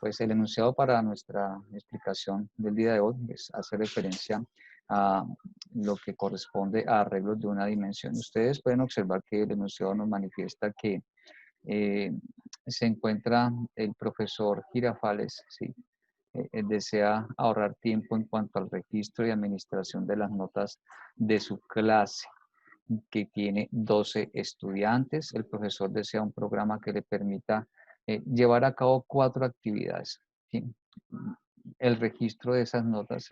pues el enunciado para nuestra explicación del día de hoy hace referencia a lo que corresponde a arreglos de una dimensión. Ustedes pueden observar que el enunciado nos manifiesta que eh, se encuentra el profesor Girafales, ¿sí? Desea ahorrar tiempo en cuanto al registro y administración de las notas de su clase, que tiene 12 estudiantes. El profesor desea un programa que le permita llevar a cabo 4 actividades, ¿sí? El registro de esas notas,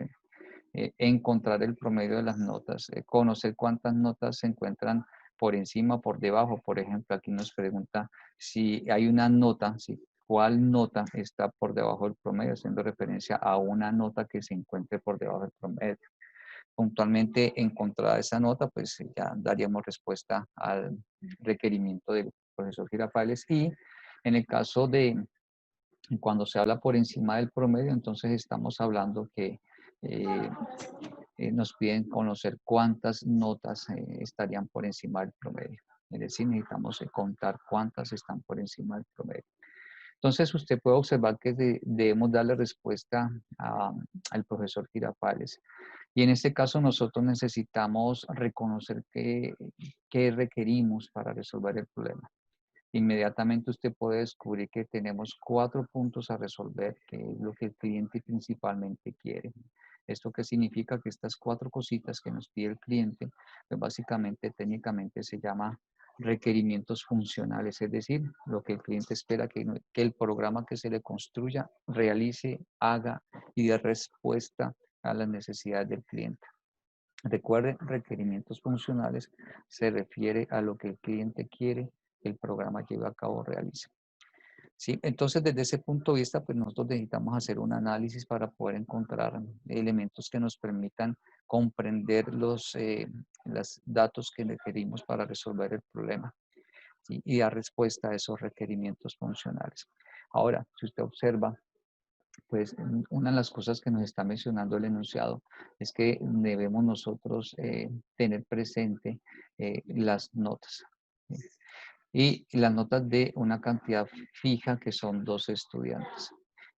encontrar el promedio de las notas, conocer cuántas notas se encuentran por encima, por debajo. Por ejemplo, aquí nos pregunta si hay una nota, ¿sí? ¿Cuál nota está por debajo del promedio? Haciendo referencia a una nota que se encuentre por debajo del promedio. Puntualmente encontrada esa nota, pues ya daríamos respuesta al requerimiento del profesor Girafales. Y en el caso de cuando se habla por encima del promedio, entonces estamos hablando que eh, nos piden conocer cuántas notas estarían por encima del promedio. Es decir, necesitamos contar cuántas están por encima del promedio. Entonces, usted puede observar que debemos darle respuesta al profesor Girafales. Y en este caso, nosotros necesitamos reconocer qué requerimos para resolver el problema. Inmediatamente usted puede descubrir que tenemos 4 puntos a resolver, que es lo que el cliente principalmente quiere. ¿Esto qué significa? Que estas 4 cositas que nos pide el cliente, pues básicamente técnicamente se llama requerimientos funcionales, es decir, lo que el cliente espera que el programa que se le construya realice, haga y dé respuesta a las necesidades del cliente. Recuerde, requerimientos funcionales se refiere a lo que el cliente quiere que el programa lleve a cabo o realice. ¿Sí? Entonces, desde ese punto de vista, pues nosotros necesitamos hacer un análisis para poder encontrar elementos que nos permitan comprender los datos que requerimos para resolver el problema, ¿sí? Y dar respuesta a esos requerimientos funcionales. Ahora, si usted observa, pues una de las cosas que nos está mencionando el enunciado es que debemos nosotros tener presente las notas. ¿Sí? Y las notas de una cantidad fija que son 12 estudiantes.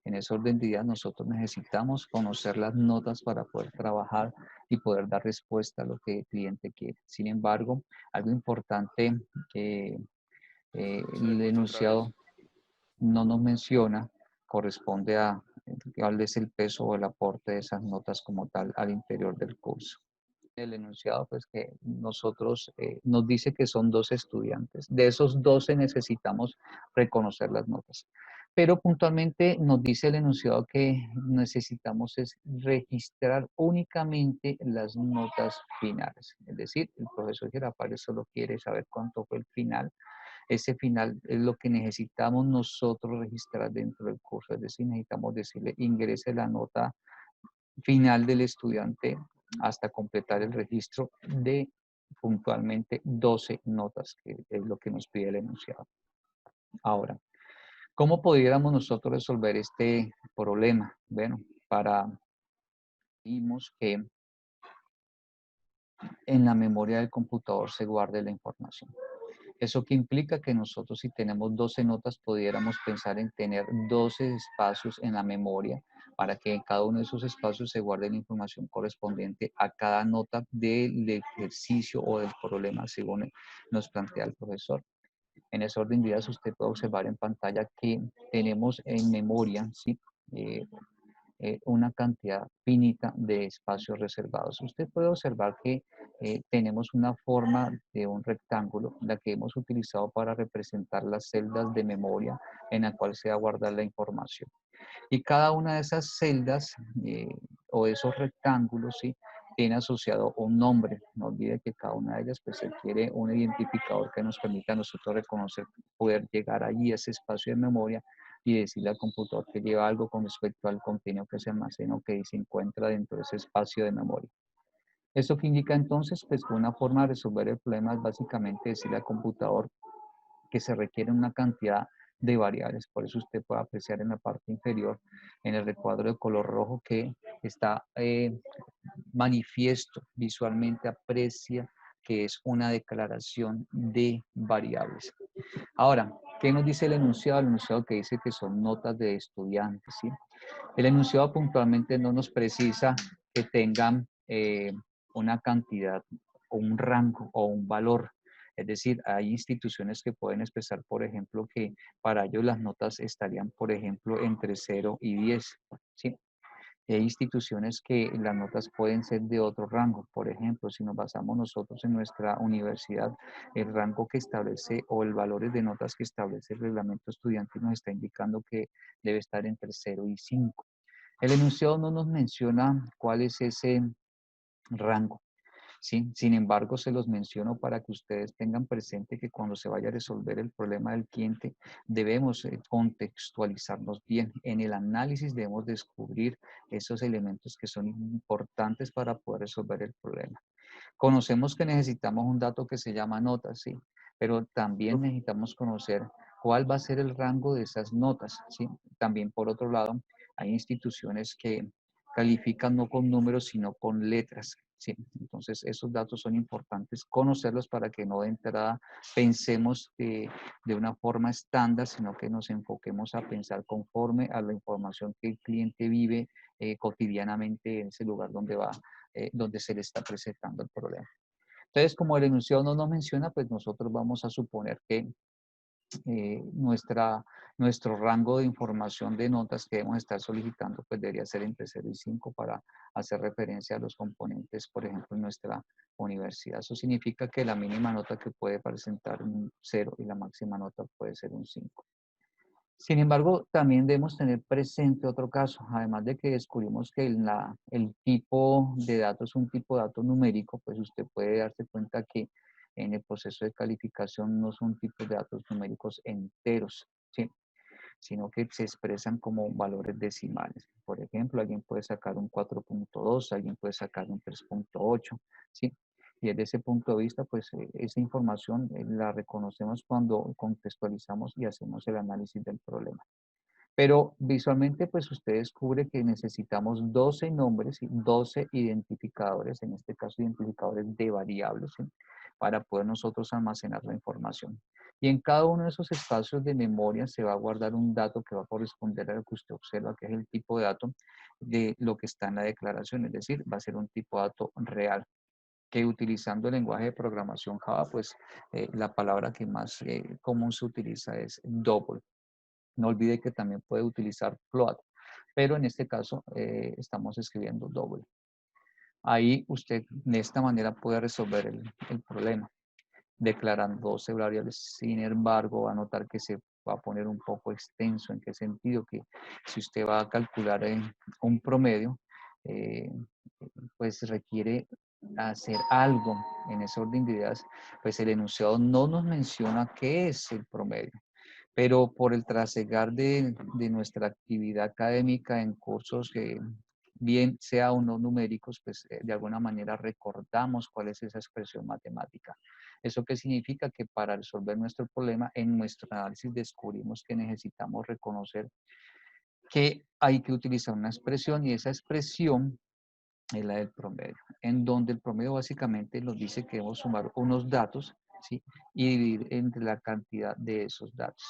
En ese orden de ideas nosotros necesitamos conocer las notas para poder trabajar y poder dar respuesta a lo que el cliente quiere. Sin embargo, algo importante que el enunciado no nos menciona corresponde a cuál es el peso o el aporte de esas notas como tal al interior del curso. El enunciado, pues que nosotros nos dice que son 12 estudiantes. De esos 12 necesitamos reconocer las notas. Pero puntualmente nos dice el enunciado que necesitamos es registrar únicamente las notas finales. Es decir, el profesor Girafales solo quiere saber cuánto fue el final. Ese final es lo que necesitamos nosotros registrar dentro del curso. Es decir, necesitamos decirle, ingrese la nota final del estudiante hasta completar el registro de puntualmente 12 notas, que es lo que nos pide el enunciado. Ahora, ¿cómo pudiéramos nosotros resolver este problema? Bueno, vimos que en la memoria del computador se guarde la información. Eso que implica que nosotros, si tenemos 12 notas, pudiéramos pensar en tener 12 espacios en la memoria para que en cada uno de esos espacios se guarde la información correspondiente a cada nota del ejercicio o del problema, según nos plantea el profesor. En ese orden de ideas, usted puede observar en pantalla que tenemos en memoria, ¿sí? Eh, una cantidad finita de espacios reservados. Usted puede observar que tenemos una forma de un rectángulo, la que hemos utilizado para representar las celdas de memoria en la cual se va a guardar la información. Y cada una de esas celdas o esos rectángulos, ¿sí?, tiene asociado un nombre. No olvide que cada una de ellas pues requiere un identificador que nos permita a nosotros reconocer, poder llegar allí a ese espacio de memoria y decirle al computador que lleva algo con respecto al contenido que se almacena o que se encuentra dentro de ese espacio de memoria. Esto que indica entonces pues que una forma de resolver el problema es básicamente decirle al computador que se requiere una cantidad de variables. Por eso usted puede apreciar en la parte inferior, en el recuadro de color rojo, que está manifiesto, visualmente aprecia que es una declaración de variables. Ahora, ¿Qué nos dice el enunciado? El enunciado que dice que son notas de estudiantes, ¿sí? El enunciado puntualmente no nos precisa que tengan una cantidad o un rango o un valor. Es decir, hay instituciones que pueden expresar, por ejemplo, que para ellos las notas estarían, por ejemplo, entre 0 y 10, ¿sí? Y hay instituciones que las notas pueden ser de otro rango. Por ejemplo, si nos basamos nosotros en nuestra universidad, el rango que establece o el valor de notas que establece el reglamento estudiantil nos está indicando que debe estar entre 0 y 5. El enunciado no nos menciona cuál es ese rango. ¿Sí? Sin embargo, se los menciono para que ustedes tengan presente que cuando se vaya a resolver el problema del cliente, debemos contextualizarnos bien. En el análisis debemos descubrir esos elementos que son importantes para poder resolver el problema. Conocemos que necesitamos un dato que se llama notas, ¿sí? Pero también necesitamos conocer cuál va a ser el rango de esas notas, ¿sí? También, por otro lado, hay instituciones que califican no con números, sino con letras, ¿sí? Entonces, esos datos son importantes conocerlos para que no de entrada pensemos de una forma estándar, sino que nos enfoquemos a pensar conforme a la información que el cliente vive cotidianamente en ese lugar donde se le está presentando el problema. Entonces, como el enunciado no nos menciona, pues nosotros vamos a suponer que nuestro rango de información de notas que debemos estar solicitando, pues debería ser entre 0 y 5 para hacer referencia a los componentes, por ejemplo, en nuestra universidad. Eso significa que la mínima nota que puede presentar un 0 y la máxima nota puede ser un 5. Sin embargo, también debemos tener presente otro caso, además de que descubrimos que el tipo de datos es un tipo de dato numérico, pues usted puede darse cuenta que en el proceso de calificación no son tipos de datos numéricos enteros, ¿sí? Sino que se expresan como valores decimales. Por ejemplo, alguien puede sacar un 4.2, alguien puede sacar un 3.8, ¿sí? Y desde ese punto de vista, pues esa información la reconocemos cuando contextualizamos y hacemos el análisis del problema. Pero visualmente, pues usted descubre que necesitamos 12 nombres y 12 identificadores, en este caso identificadores de variables, ¿sí? Para poder nosotros almacenar la información. Y en cada uno de esos espacios de memoria se va a guardar un dato que va a corresponder a lo que usted observa, que es el tipo de dato de lo que está en la declaración, es decir, va a ser un tipo de dato real que utilizando el lenguaje de programación Java, pues la palabra que más común se utiliza es double. No olvide que también puede utilizar float, pero en este caso estamos escribiendo double. Ahí usted de esta manera puede resolver el problema, declarando 12 variables. Sin embargo, va a notar que se va a poner un poco extenso. ¿En qué sentido? Que si usted va a calcular un promedio, eh, pues requiere hacer algo en ese orden de ideas, pues el enunciado no nos menciona qué es el promedio. Pero por el trasegar de nuestra actividad académica en cursos que bien sea o no numéricos, pues de alguna manera recordamos cuál es esa expresión matemática. ¿Eso qué significa? Que para resolver nuestro problema, en nuestro análisis descubrimos que necesitamos reconocer que hay que utilizar una expresión y esa expresión es la del promedio, en donde el promedio básicamente nos dice que debemos sumar unos datos, ¿sí? Y dividir entre la cantidad de esos datos.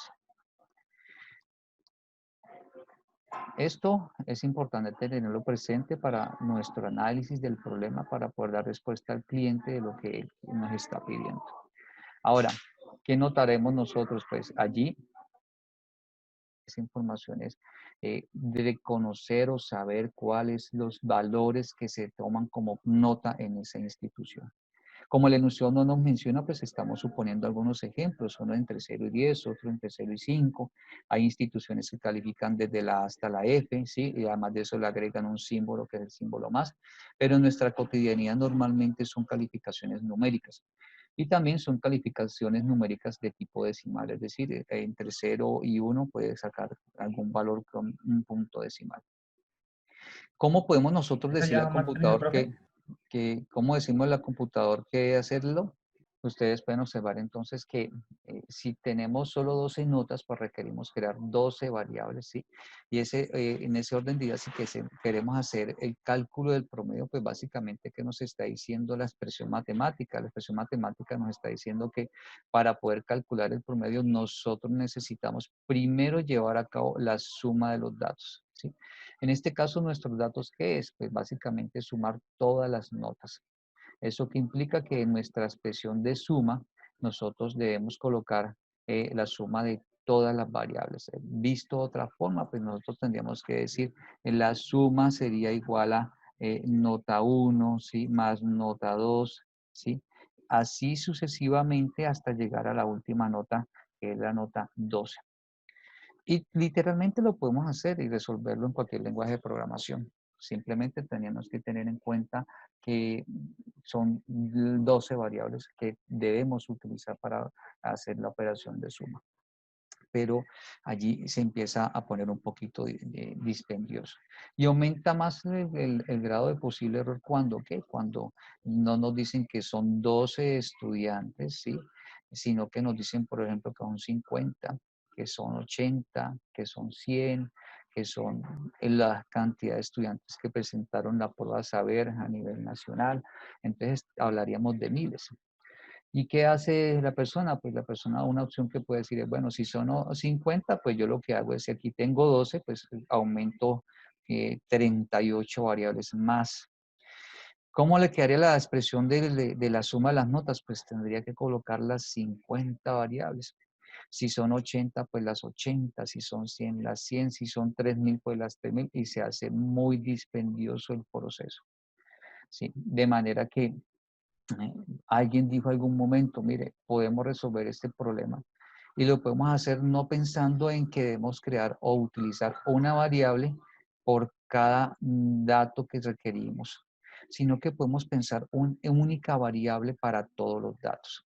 Esto es importante tenerlo presente para nuestro análisis del problema, para poder dar respuesta al cliente de lo que él nos está pidiendo. Ahora, ¿qué notaremos nosotros? Pues allí esa información es de conocer o saber cuáles los valores que se toman como nota en esa institución. Como el enunciado no nos menciona, pues estamos suponiendo algunos ejemplos, uno entre 0 y 10, otro entre 0 y 5. Hay instituciones que califican desde la A hasta la F, ¿sí? Y además de eso le agregan un símbolo que es el símbolo más, pero en nuestra cotidianidad normalmente son calificaciones numéricas. Y también son calificaciones numéricas de tipo decimal, es decir, entre 0 y 1 puede sacar algún valor con un punto decimal. ¿Cómo podemos nosotros ¿Eso decirle ya al lo hemos tenido, computador profe? cómo decimos al computador que hacerlo? Ustedes pueden observar entonces que si tenemos solo 12 notas, pues requerimos crear 12 variables, ¿sí? Y en ese orden de ideas, si queremos hacer el cálculo del promedio, pues básicamente, ¿qué nos está diciendo la expresión matemática? La expresión matemática nos está diciendo que para poder calcular el promedio, nosotros necesitamos primero llevar a cabo la suma de los datos, ¿sí? En este caso, nuestros datos, ¿qué es? Pues básicamente sumar todas las notas. Eso que implica que en nuestra expresión de suma, nosotros debemos colocar la suma de todas las variables. Visto de otra forma, pues nosotros tendríamos que decir, la suma sería igual a nota 1, ¿sí? Más nota 2, ¿sí? Así sucesivamente hasta llegar a la última nota, que es la nota 12. Y literalmente lo podemos hacer y resolverlo en cualquier lenguaje de programación. Simplemente tenemos que tener en cuenta que son 12 variables que debemos utilizar para hacer la operación de suma. Pero allí se empieza a poner un poquito dispendioso. Y aumenta más el grado de posible error cuando, ¿qué? Cuando no nos dicen que son 12 estudiantes, ¿sí? Sino que nos dicen, por ejemplo, que son 50, que son 80, que son 100, que son la cantidad de estudiantes que presentaron la prueba saber a nivel nacional. Entonces hablaríamos de miles. ¿Y qué hace la persona? Pues la persona, una opción que puede decir es, bueno, si son 50, pues yo lo que hago es, si aquí tengo 12, pues aumento 38 variables más. ¿Cómo le quedaría la expresión de la suma de las notas? Pues tendría que colocar las 50 variables. Si son 80, pues las 80. Si son 100, las 100. Si son 3000, pues las 3000. Y se hace muy dispendioso el proceso. ¿Sí? De manera que alguien dijo algún momento, mire, podemos resolver este problema y lo podemos hacer no pensando en que debemos crear o utilizar una variable por cada dato que requerimos, sino que podemos pensar en única variable para todos los datos.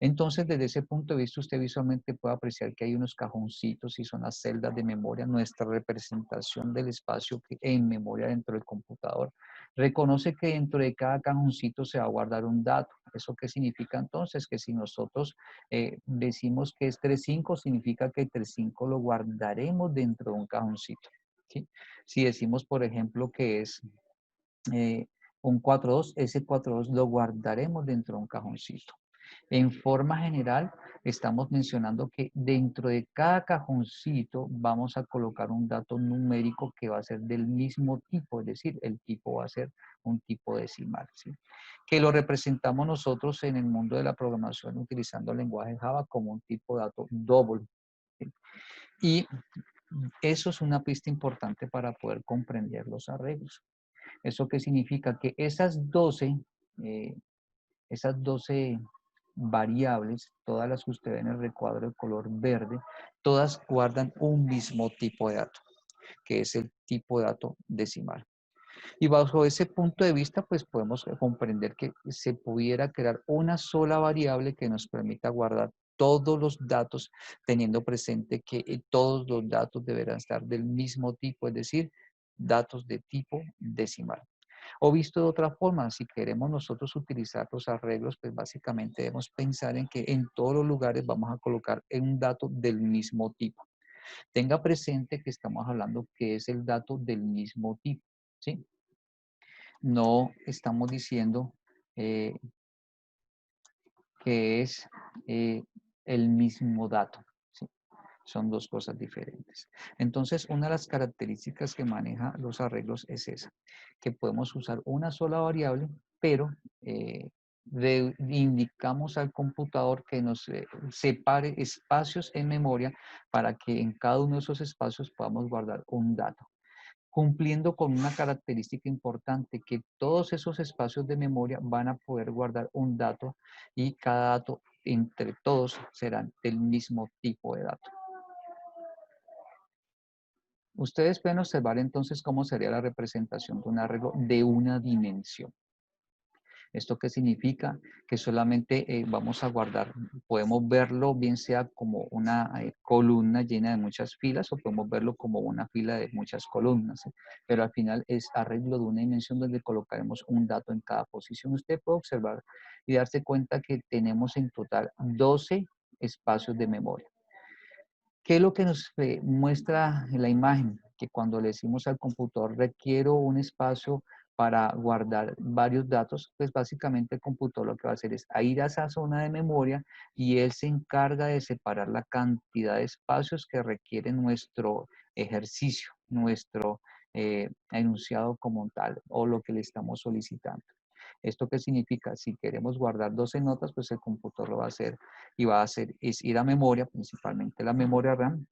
Entonces, desde ese punto de vista, usted visualmente puede apreciar que hay unos cajoncitos y son las celdas de memoria, nuestra representación del espacio en memoria dentro del computador. Reconoce que dentro de cada cajoncito se va a guardar un dato. ¿Eso qué significa entonces? Que si nosotros decimos que es 3.5, significa que 3.5 lo guardaremos dentro de un cajoncito, ¿sí? Si decimos, por ejemplo, que es un 4.2, ese 4.2 lo guardaremos dentro de un cajoncito. En forma general, estamos mencionando que dentro de cada cajoncito vamos a colocar un dato numérico que va a ser del mismo tipo, es decir, el tipo va a ser un tipo decimal, ¿sí? Que lo representamos nosotros en el mundo de la programación utilizando el lenguaje Java como un tipo de dato doble, ¿sí? Y eso es una pista importante para poder comprender los arreglos. ¿Eso qué significa? Que eh, esas 12 variables, todas las que usted ve en el recuadro de color verde, todas guardan un mismo tipo de dato, que es el tipo de dato decimal. Y bajo ese punto de vista, pues podemos comprender que se pudiera crear una sola variable que nos permita guardar todos los datos, teniendo presente que todos los datos deberán estar del mismo tipo, es decir, datos de tipo decimal. O visto de otra forma, si queremos nosotros utilizar los arreglos, pues básicamente debemos pensar en que en todos los lugares vamos a colocar un dato del mismo tipo. Tenga presente que estamos hablando que es el dato del mismo tipo, ¿sí? No estamos diciendo eh, que es eh, el mismo dato, ¿sí? Son dos cosas diferentes. Entonces, una de las características que maneja los arreglos es esa, que podemos usar una sola variable, pero indicamos al computador que nos separe espacios en memoria para que en cada uno de esos espacios podamos guardar un dato, cumpliendo con una característica importante, que todos esos espacios de memoria van a poder guardar un dato y cada dato entre todos serán del mismo tipo de dato. Ustedes pueden observar entonces cómo sería la representación de un arreglo de una dimensión. ¿Esto qué significa? Que solamente vamos a guardar, podemos verlo bien sea como una columna llena de muchas filas o podemos verlo como una fila de muchas columnas, ¿sí? Pero al final es arreglo de una dimensión donde colocaremos un dato en cada posición. Usted puede observar y darse cuenta que tenemos en total 12 espacios de memoria. ¿Qué es lo que nos muestra la imagen? Que cuando le decimos al computador requiero un espacio para guardar varios datos, pues básicamente el computador lo que va a hacer es a ir a esa zona de memoria y él se encarga de separar la cantidad de espacios que requiere nuestro ejercicio, nuestro enunciado como tal o lo que le estamos solicitando. ¿Esto qué significa? Si queremos guardar 12 notas, pues el computador lo va a hacer y va a hacer es ir a memoria, principalmente la memoria RAM,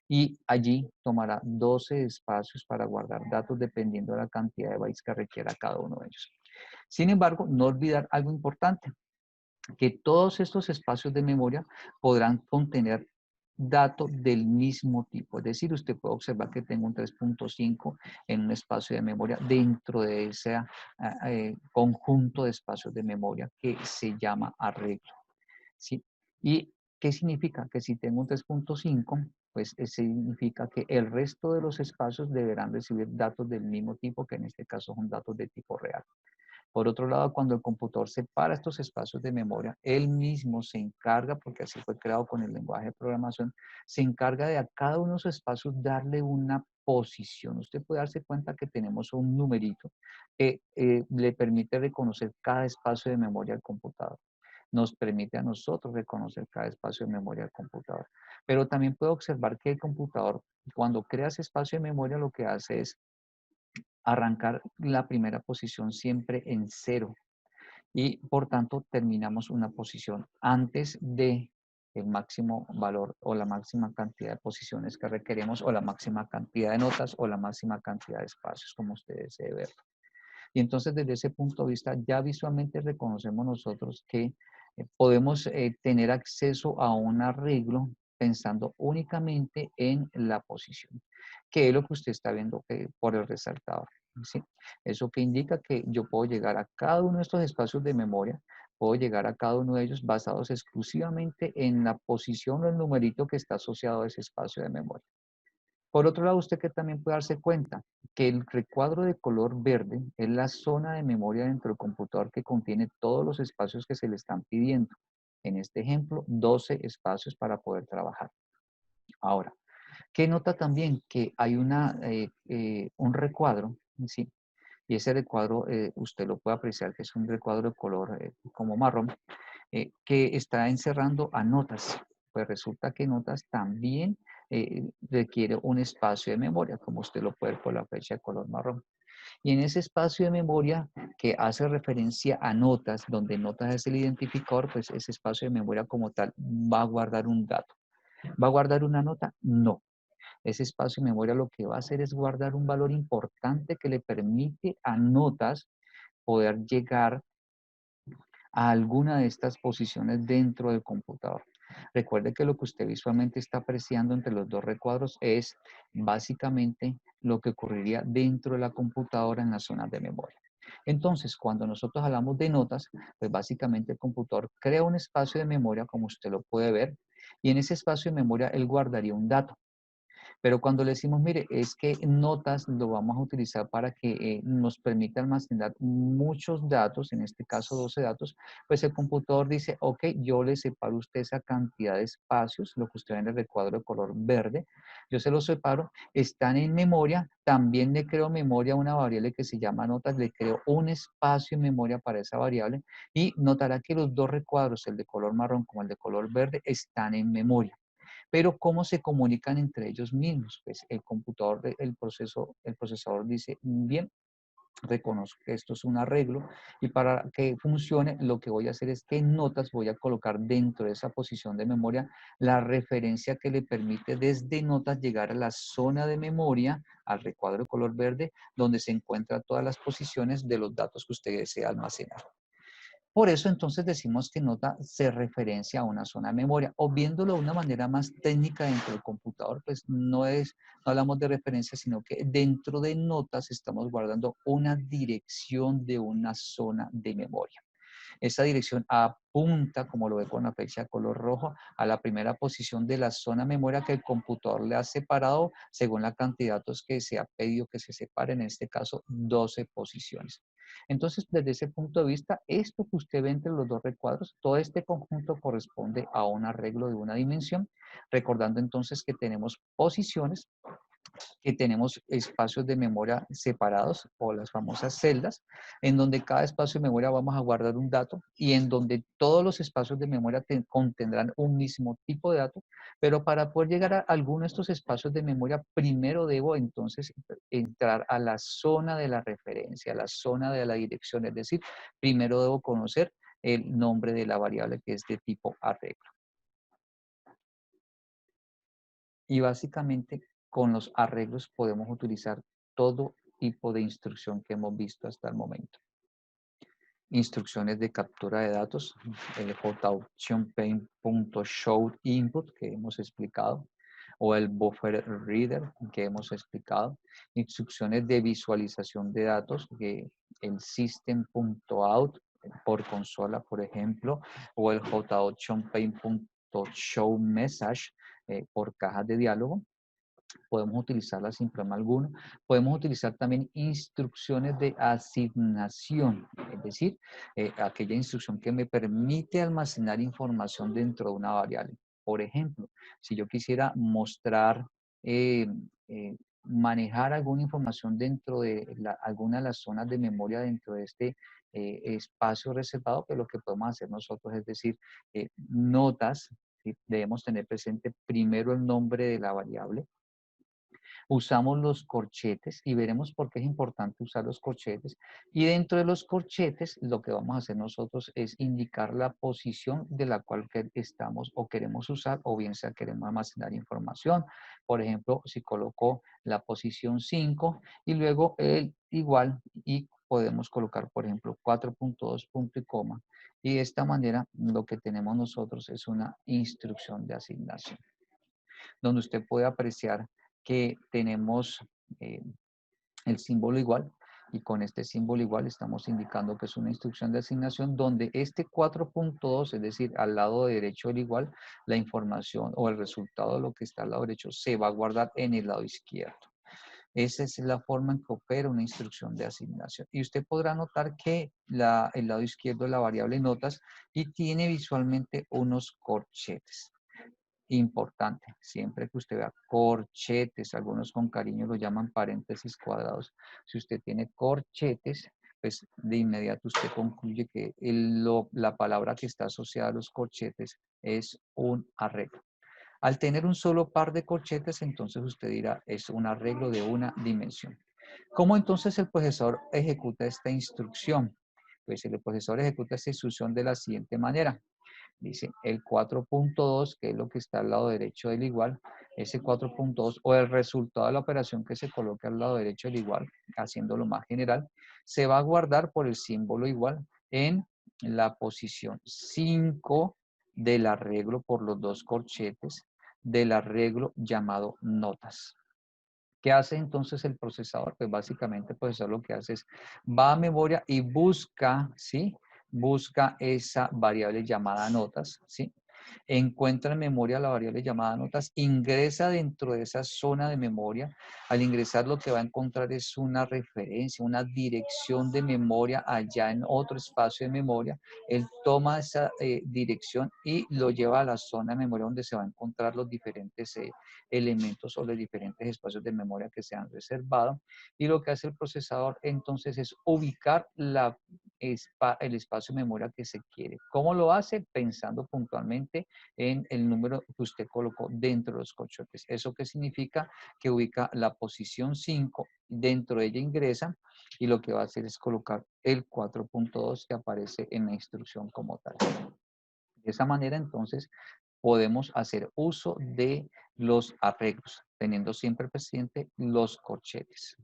y allí tomará 12 espacios para guardar datos dependiendo de la cantidad de bytes que requiera cada uno de ellos. Sin embargo, no olvidar algo importante, que todos estos espacios de memoria podrán contener datos del mismo tipo. Es decir, usted puede observar que tengo un 3.5 en un espacio de memoria dentro de ese conjunto de espacios de memoria que se llama arreglo. ¿Sí? ¿Y qué significa? Que si tengo un 3.5, pues significa que el resto de los espacios deberán recibir datos del mismo tipo, que en este caso son datos de tipo real. Por otro lado, cuando el computador separa estos espacios de memoria, él mismo se encarga, porque así fue creado con el lenguaje de programación, se encarga de a cada uno de esos espacios darle una posición. Usted puede darse cuenta que tenemos un numerito que le permite reconocer cada espacio de memoria al computador. Nos permite a nosotros reconocer cada espacio de memoria del computador. Pero también puede observar que el computador, cuando crea ese espacio de memoria, lo que hace es arrancar la primera posición siempre en cero y por tanto terminamos una posición antes de el máximo valor o la máxima cantidad de posiciones que requeremos o la máxima cantidad de notas o la máxima cantidad de espacios, como ustedes desee ver. Y entonces desde ese punto de vista ya visualmente reconocemos nosotros que podemos tener acceso a un arreglo pensando únicamente en la posición, que es lo que usted está viendo por el resaltador. ¿Sí? Eso que indica que yo puedo llegar a cada uno de estos espacios de memoria, puedo llegar a cada uno de ellos basados exclusivamente en la posición o el numerito que está asociado a ese espacio de memoria. Por otro lado, usted que también puede darse cuenta que el recuadro de color verde es la zona de memoria dentro del computador que contiene todos los espacios que se le están pidiendo. En este ejemplo, 12 espacios para poder trabajar. Ahora, ¿qué nota también? Que hay un recuadro, ¿sí? Y ese recuadro usted lo puede apreciar que es un recuadro de color como marrón, que está encerrando a notas. Pues resulta que notas también requiere un espacio de memoria, como usted lo puede ver por la flecha de color marrón. Y en ese espacio de memoria que hace referencia a notas, donde notas es el identificador, pues ese espacio de memoria como tal va a guardar un dato. ¿Va a guardar una nota? No. Ese espacio de memoria lo que va a hacer es guardar un valor importante que le permite a notas poder llegar a alguna de estas posiciones dentro del computador. Recuerde que lo que usted visualmente está apreciando entre los dos recuadros es básicamente lo que ocurriría dentro de la computadora en las zonas de memoria. Entonces, cuando nosotros hablamos de notas, pues básicamente el computador crea un espacio de memoria, como usted lo puede ver, y en ese espacio de memoria él guardaría un dato. Pero cuando le decimos, mire, es que notas lo vamos a utilizar para que nos permita almacenar muchos datos, en este caso 12 datos, pues el computador dice, ok, yo le separo a usted esa cantidad de espacios, lo que usted ve en el recuadro de color verde, yo se los separo, están en memoria, también le creo memoria a una variable que se llama notas, le creo un espacio en memoria para esa variable y notará que los dos recuadros, el de color marrón como el de color verde, están en memoria. Pero ¿cómo se comunican entre ellos mismos? Pues el computador, el procesador dice, bien, reconozco que esto es un arreglo y para que funcione lo que voy a hacer es que en notas voy a colocar dentro de esa posición de memoria la referencia que le permite desde notas llegar a la zona de memoria, al recuadro de color verde, donde se encuentran todas las posiciones de los datos que usted desea almacenar. Por eso entonces decimos que nota se referencia a una zona de memoria, o viéndolo de una manera más técnica dentro del computador, pues no hablamos de referencia, sino que dentro de notas estamos guardando una dirección de una zona de memoria. Esa dirección apunta, como lo ve con la flecha de color rojo, a la primera posición de la zona memoria que el computador le ha separado según la cantidad de datos que se ha pedido que se separe, en este caso 12 posiciones. Entonces, desde ese punto de vista, esto que usted ve entre los dos recuadros, todo este conjunto corresponde a un arreglo de una dimensión, recordando entonces que tenemos posiciones, que tenemos espacios de memoria separados o las famosas celdas, en donde cada espacio de memoria vamos a guardar un dato y en donde todos los espacios de memoria contendrán un mismo tipo de dato, pero para poder llegar a alguno de estos espacios de memoria, primero debo entonces entrar a la zona de la referencia, a la zona de la dirección, es decir, primero debo conocer el nombre de la variable que es de tipo arreglo. Y básicamente con los arreglos podemos utilizar todo tipo de instrucción que hemos visto hasta el momento. Instrucciones de captura de datos, el joption.show_input que hemos explicado, o el buffer reader que hemos explicado. Instrucciones de visualización de datos, que el system.out por consola, por ejemplo, o el joption.showMessage por cajas de diálogo. Podemos utilizarla sin problema alguno. Podemos utilizar también instrucciones de asignación, es decir, aquella instrucción que me permite almacenar información dentro de una variable. Por ejemplo, si yo quisiera mostrar, eh, eh, manejar alguna información dentro de alguna de las zonas de memoria dentro de este espacio reservado, pues lo que podemos hacer nosotros es decir, notas, ¿sí? Debemos tener presente primero el nombre de la variable. Usamos los corchetes y veremos por qué es importante usar los corchetes. Y dentro de los corchetes, lo que vamos a hacer nosotros es indicar la posición de la cual estamos o queremos usar, o bien sea queremos almacenar información. Por ejemplo, si coloco la posición 5 y luego el igual y podemos colocar, por ejemplo, 4.2 punto y coma. Y de esta manera lo que tenemos nosotros es una instrucción de asignación, donde usted puede apreciar que tenemos eh, el símbolo igual, y con este símbolo igual estamos indicando que es una instrucción de asignación donde este 4.2, es decir, al lado derecho del igual, la información o el resultado de lo que está al lado derecho se va a guardar en el lado izquierdo. Esa es la forma en que opera una instrucción de asignación. Y usted podrá notar que el lado izquierdo de la variable notas y tiene visualmente unos corchetes. Importante, siempre que usted vea corchetes, algunos con cariño lo llaman paréntesis cuadrados. Si usted tiene corchetes, pues de inmediato usted concluye que la palabra que está asociada a los corchetes es un arreglo. Al tener un solo par de corchetes, entonces usted dirá, es un arreglo de una dimensión. ¿Cómo entonces el procesador ejecuta esta instrucción? Pues el procesador ejecuta esta instrucción de la siguiente manera. Dice el 4.2, que es lo que está al lado derecho del igual, ese 4.2 o el resultado de la operación que se coloque al lado derecho del igual, haciéndolo más general, se va a guardar por el símbolo igual en la posición 5 del arreglo por los dos corchetes del arreglo llamado notas. ¿Qué hace entonces el procesador? Pues básicamente el procesador lo que hace es va a memoria y busca, ¿sí? Busca esa variable llamada notas, ¿sí? Encuentra en memoria la variable llamada notas, ingresa dentro de esa zona de memoria. Al ingresar lo que va a encontrar es una referencia, una dirección de memoria allá en otro espacio de memoria. Él toma esa dirección y lo lleva a la zona de memoria donde se va a encontrar los diferentes elementos o los diferentes espacios de memoria que se han reservado. Y lo que hace el procesador entonces es ubicar el espacio de memoria que se quiere. ¿Cómo lo hace? Pensando puntualmente en el número que usted colocó dentro de los corchetes. ¿Eso qué significa? Que ubica la posición 5, dentro de ella ingresa y lo que va a hacer es colocar el 4.2 que aparece en la instrucción como tal. De esa manera entonces podemos hacer uso de los arreglos, teniendo siempre presente los corchetes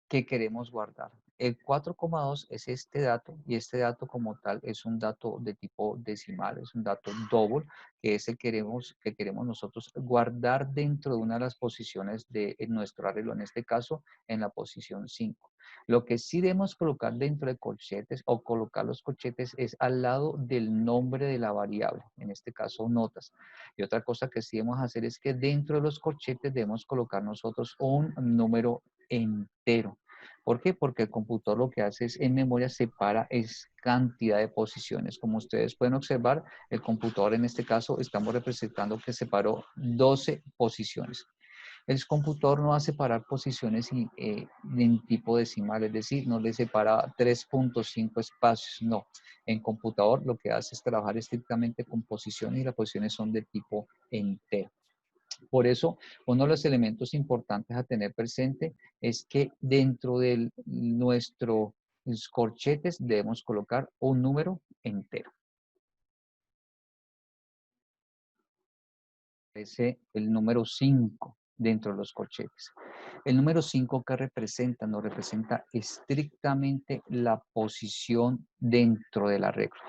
que queremos guardar. El 4,2 es este dato y este dato como tal es un dato de tipo decimal, es un dato double, que es el que queremos nosotros guardar dentro de una de las posiciones de nuestro arreglo, en este caso en la posición 5. Lo que sí debemos colocar dentro de corchetes o colocar los corchetes es al lado del nombre de la variable, en este caso notas. Y otra cosa que sí debemos hacer es que dentro de los corchetes debemos colocar nosotros un número entero. ¿Por qué? Porque el computador lo que hace es en memoria separa es cantidad de posiciones. Como ustedes pueden observar, el computador en este caso estamos representando que separó 12 posiciones. El computador no va a separar posiciones en tipo decimal, es decir, no le separa 3,5 espacios, no. En computador lo que hace es trabajar estrictamente con posiciones y las posiciones son de tipo entero. Por eso, uno de los elementos importantes a tener presente es que dentro de nuestros corchetes debemos colocar un número entero. Es el número 5 dentro de los corchetes. El número 5 que representa, nos representa estrictamente la posición dentro del arreglo.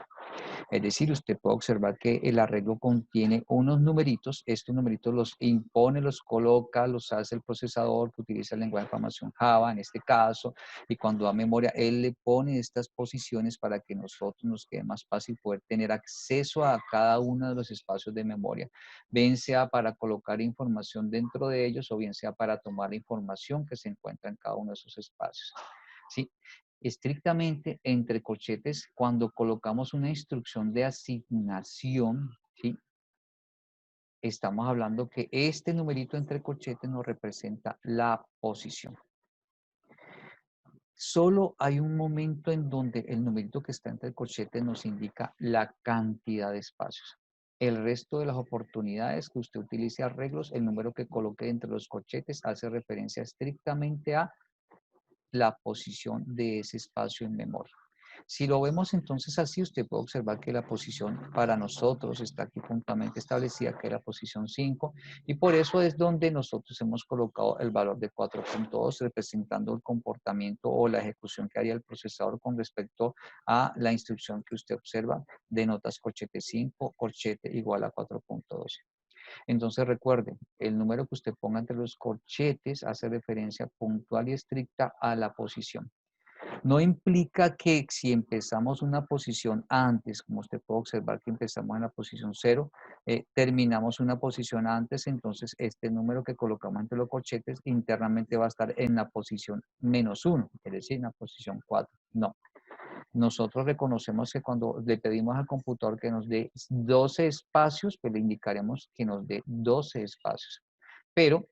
Es decir, usted puede observar que el arreglo contiene unos numeritos, estos numeritos los impone, los coloca, los hace el procesador que utiliza el lenguaje de programación Java en este caso, y cuando da memoria, él le pone estas posiciones para que nosotros nos quede más fácil poder tener acceso a cada uno de los espacios de memoria, bien sea para colocar información dentro de ellos o bien sea para tomar la información que se encuentra en cada uno de esos espacios. ¿Sí? Estrictamente entre corchetes, cuando colocamos una instrucción de asignación, ¿sí? Estamos hablando que este numerito entre corchetes nos representa la posición. Solo hay un momento en donde el numerito que está entre corchetes nos indica la cantidad de espacios. El resto de las oportunidades que usted utilice arreglos, el número que coloque entre los corchetes hace referencia estrictamente a la posición de ese espacio en memoria. Si lo vemos entonces así, usted puede observar que la posición para nosotros está aquí puntualmente establecida, que es la posición 5, y por eso es donde nosotros hemos colocado el valor de 4,2, representando el comportamiento o la ejecución que haría el procesador con respecto a la instrucción que usted observa de notas corchete 5, corchete igual a 4,12. Entonces recuerde, el número que usted ponga entre los corchetes hace referencia puntual y estricta a la posición. No implica que si empezamos una posición antes, como usted puede observar que empezamos en la posición 0, terminamos una posición antes, entonces este número que colocamos entre los corchetes internamente va a estar en la posición -1, es decir, en la posición 4. No. Nosotros reconocemos que cuando le pedimos al computador que nos dé 12 espacios, pues le indicaremos que nos dé 12 espacios. Pero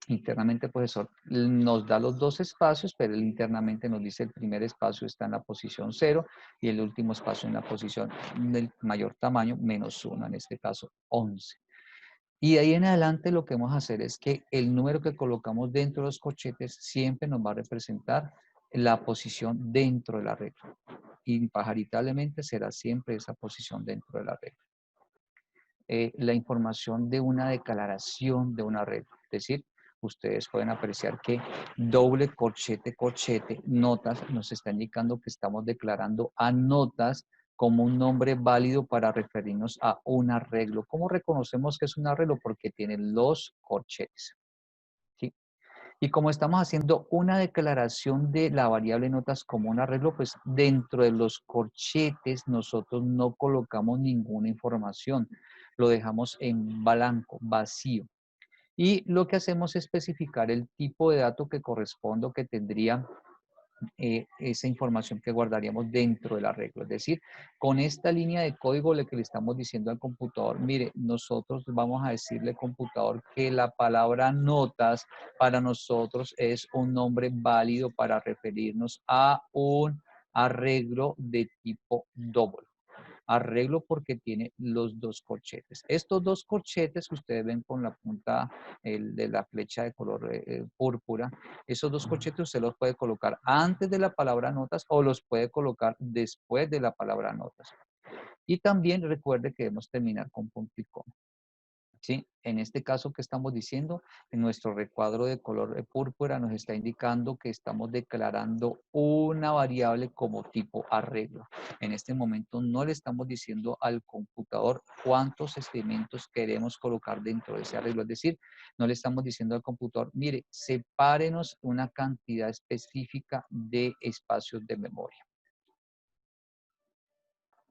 internamente el profesor nos da los dos espacios, pero él internamente nos dice el primer espacio está en la posición 0 y el último espacio en la posición del mayor tamaño, -1, en este caso 11. Y de ahí en adelante lo que vamos a hacer es que el número que colocamos dentro de los corchetes siempre nos va a representar la posición dentro del arreglo. Impagaritablemente será siempre esa posición dentro del arreglo. La información de una declaración de un arreglo. Es decir, ustedes pueden apreciar que doble corchete, corchete, notas, nos está indicando que estamos declarando a notas como un nombre válido para referirnos a un arreglo. ¿Cómo reconocemos que es un arreglo? Porque tiene los corchetes. ¿Sí? Y como estamos haciendo una declaración de la variable notas como un arreglo, pues dentro de los corchetes nosotros no colocamos ninguna información. Lo dejamos en blanco, vacío. Y lo que hacemos es especificar el tipo de dato que corresponde o que tendría esa información que guardaríamos dentro del arreglo. Es decir, con esta línea de código que le estamos diciendo al computador, mire, nosotros vamos a decirle al computador que la palabra notas para nosotros es un nombre válido para referirnos a un arreglo de tipo doble. Arreglo porque tiene los dos corchetes. Estos dos corchetes que ustedes ven con la punta de la flecha de color púrpura, esos dos corchetes usted los puede colocar antes de la palabra notas o los puede colocar después de la palabra notas. Y también recuerde que debemos terminar con punto y coma. ¿Sí? En este caso, ¿qué estamos diciendo? En nuestro recuadro de color púrpura nos está indicando que estamos declarando una variable como tipo arreglo. En este momento no le estamos diciendo al computador cuántos elementos queremos colocar dentro de ese arreglo. Es decir, no le estamos diciendo al computador, mire, sepárenos una cantidad específica de espacios de memoria.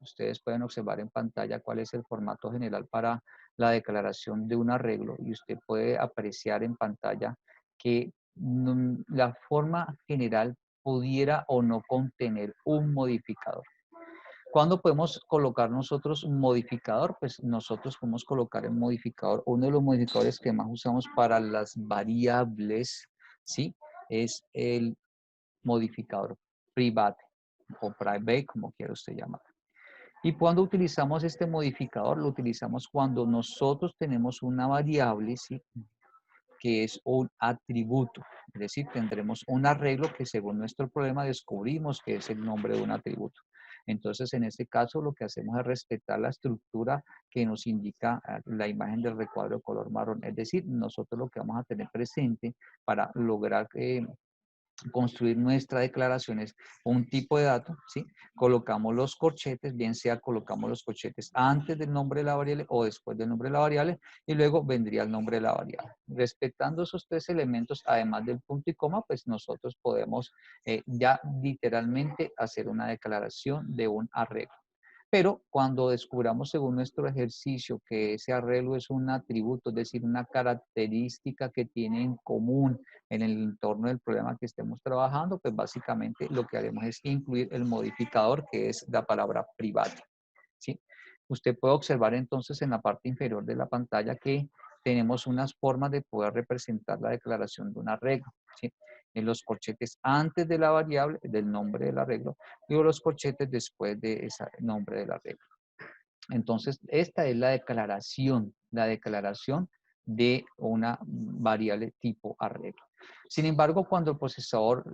Ustedes pueden observar en pantalla cuál es el formato general para la declaración de un arreglo y usted puede apreciar en pantalla que la forma general pudiera o no contener un modificador. ¿Cuándo podemos colocar nosotros un modificador? Pues nosotros podemos colocar el modificador, uno de los modificadores que más usamos para las variables, ¿sí? Es el modificador private o private, como quiera usted llamar. Y cuando utilizamos este modificador, lo utilizamos cuando nosotros tenemos una variable, ¿sí?, que es un atributo. Es decir, tendremos un arreglo que según nuestro problema descubrimos que es el nombre de un atributo. Entonces, en este caso, lo que hacemos es respetar la estructura que nos indica la imagen del recuadro de color marrón. Es decir, nosotros lo que vamos a tener presente para lograr construir nuestra declaración es un tipo de dato, ¿sí? Colocamos los corchetes, bien sea colocamos los corchetes antes del nombre de la variable o después del nombre de la variable, y luego vendría el nombre de la variable. Respetando esos tres elementos, además del punto y coma, pues nosotros podemos ya literalmente hacer una declaración de un arreglo. Pero cuando descubramos según nuestro ejercicio que ese arreglo es un atributo, es decir, una característica que tiene en común en el entorno del problema que estemos trabajando, pues básicamente lo que haremos es incluir el modificador que es la palabra privada, ¿sí? Usted puede observar entonces en la parte inferior de la pantalla que tenemos unas formas de poder representar la declaración de un arreglo, ¿sí? En los corchetes antes de la variable, del nombre del arreglo, y los corchetes después de ese nombre del arreglo. Entonces, esta es la declaración de una variable tipo arreglo. Sin embargo, cuando el procesador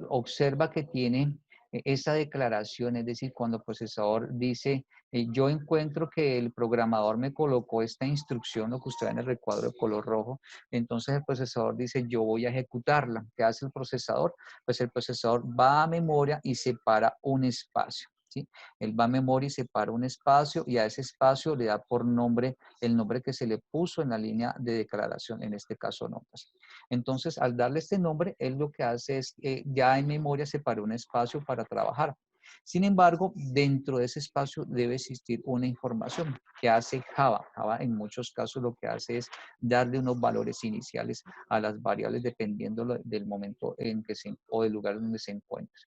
observa que tiene esa declaración, es decir, cuando el procesador dice, yo encuentro que el programador me colocó esta instrucción, lo que usted ve en el recuadro de color rojo, entonces el procesador dice, yo voy a ejecutarla. ¿Qué hace el procesador? Pues el procesador va a memoria y separa un espacio, ¿sí? Él va a memoria y separa un espacio y a ese espacio le da por nombre el nombre que se le puso en la línea de declaración, en este caso notas. Entonces, al darle este nombre, él lo que hace es ya en memoria separa un espacio para trabajar. Sin embargo, dentro de ese espacio debe existir una información que hace Java. Java en muchos casos lo que hace es darle unos valores iniciales a las variables dependiendo del momento en que o del lugar donde se encuentre.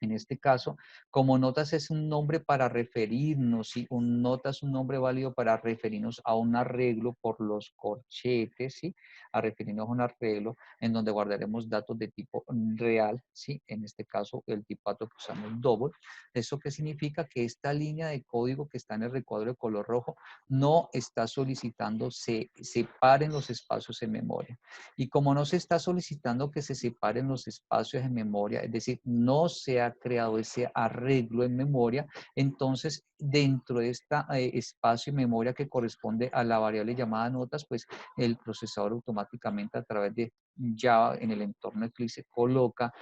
En este caso, como notas es un nombre para referirnos, ¿sí? Un nota es un nombre válido para referirnos a un arreglo por los corchetes, ¿sí? A referirnos a un arreglo en donde guardaremos datos de tipo real, ¿sí? En este caso, el tipo dato que usamos double. ¿Eso qué significa? Que esta línea de código que está en el recuadro de color rojo no está solicitando se separen los espacios en memoria. Y como no se está solicitando que se separen los espacios en memoria, es decir, no se ha creado ese arreglo en memoria, entonces dentro de este espacio en memoria que corresponde a la variable llamada notas, pues el procesador automáticamente a través de Java en el entorno Eclipse coloca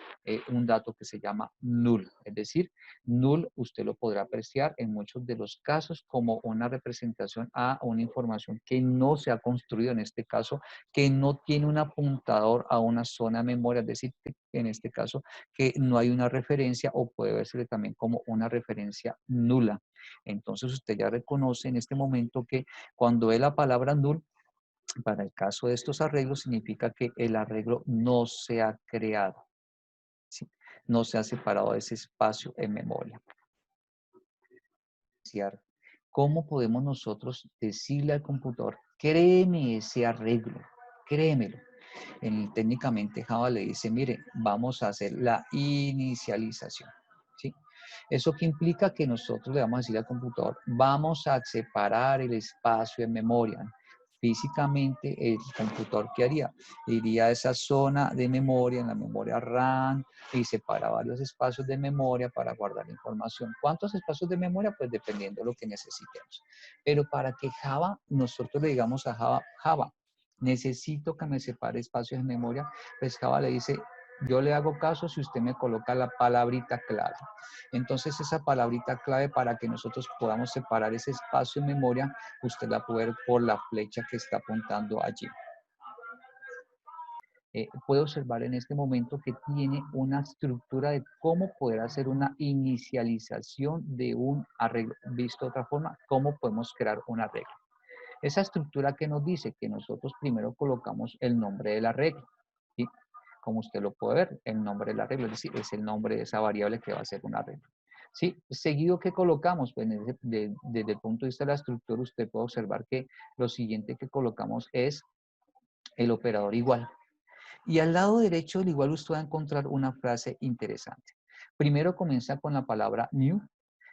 un dato que se llama null, es decir, null usted lo podrá apreciar en muchos de los casos como una representación a una información que no se ha construido, en este caso que no tiene un apuntador a una zona de memoria, es decir, en este caso que no hay una referencia o puede verse también como una referencia nula. Entonces usted ya reconoce en este momento que cuando ve la palabra null, para el caso de estos arreglos significa que el arreglo no se ha creado, ¿sí? No se ha separado de ese espacio en memoria. ¿Cómo podemos nosotros decirle al computador, créeme ese arreglo, créemelo? Técnicamente Java le dice, mire, vamos a hacer la inicialización, ¿sí? Eso que implica que nosotros le vamos a decir al computador, vamos a separar el espacio en memoria. físicamente el computador, ¿qué haría? Iría a esa zona de memoria, en la memoria RAM, y separa varios espacios de memoria para guardar información. ¿Cuántos espacios de memoria? Pues dependiendo de lo que necesitemos. Pero para que Java, nosotros le digamos a Java, necesito que me separe espacios de memoria, pues Java le dice, yo le hago caso si usted me coloca la palabrita clave. Entonces esa palabrita clave para que nosotros podamos separar ese espacio en memoria, usted la puede ver por la flecha que está apuntando allí. Puede observar en este momento que tiene una estructura de cómo poder hacer una inicialización de un arreglo. Visto de otra forma, cómo podemos crear un arreglo. Esa estructura que nos dice que nosotros primero colocamos el nombre del arreglo. ¿Sí? Como usted lo puede ver, el nombre del arreglo, es decir, es el nombre de esa variable que va a ser un arreglo. ¿Sí? Seguido que colocamos, pues desde el punto de vista de la estructura, usted puede observar que lo siguiente que colocamos es el operador igual. Y al lado derecho del igual usted va a encontrar una frase interesante. Primero comienza con la palabra new,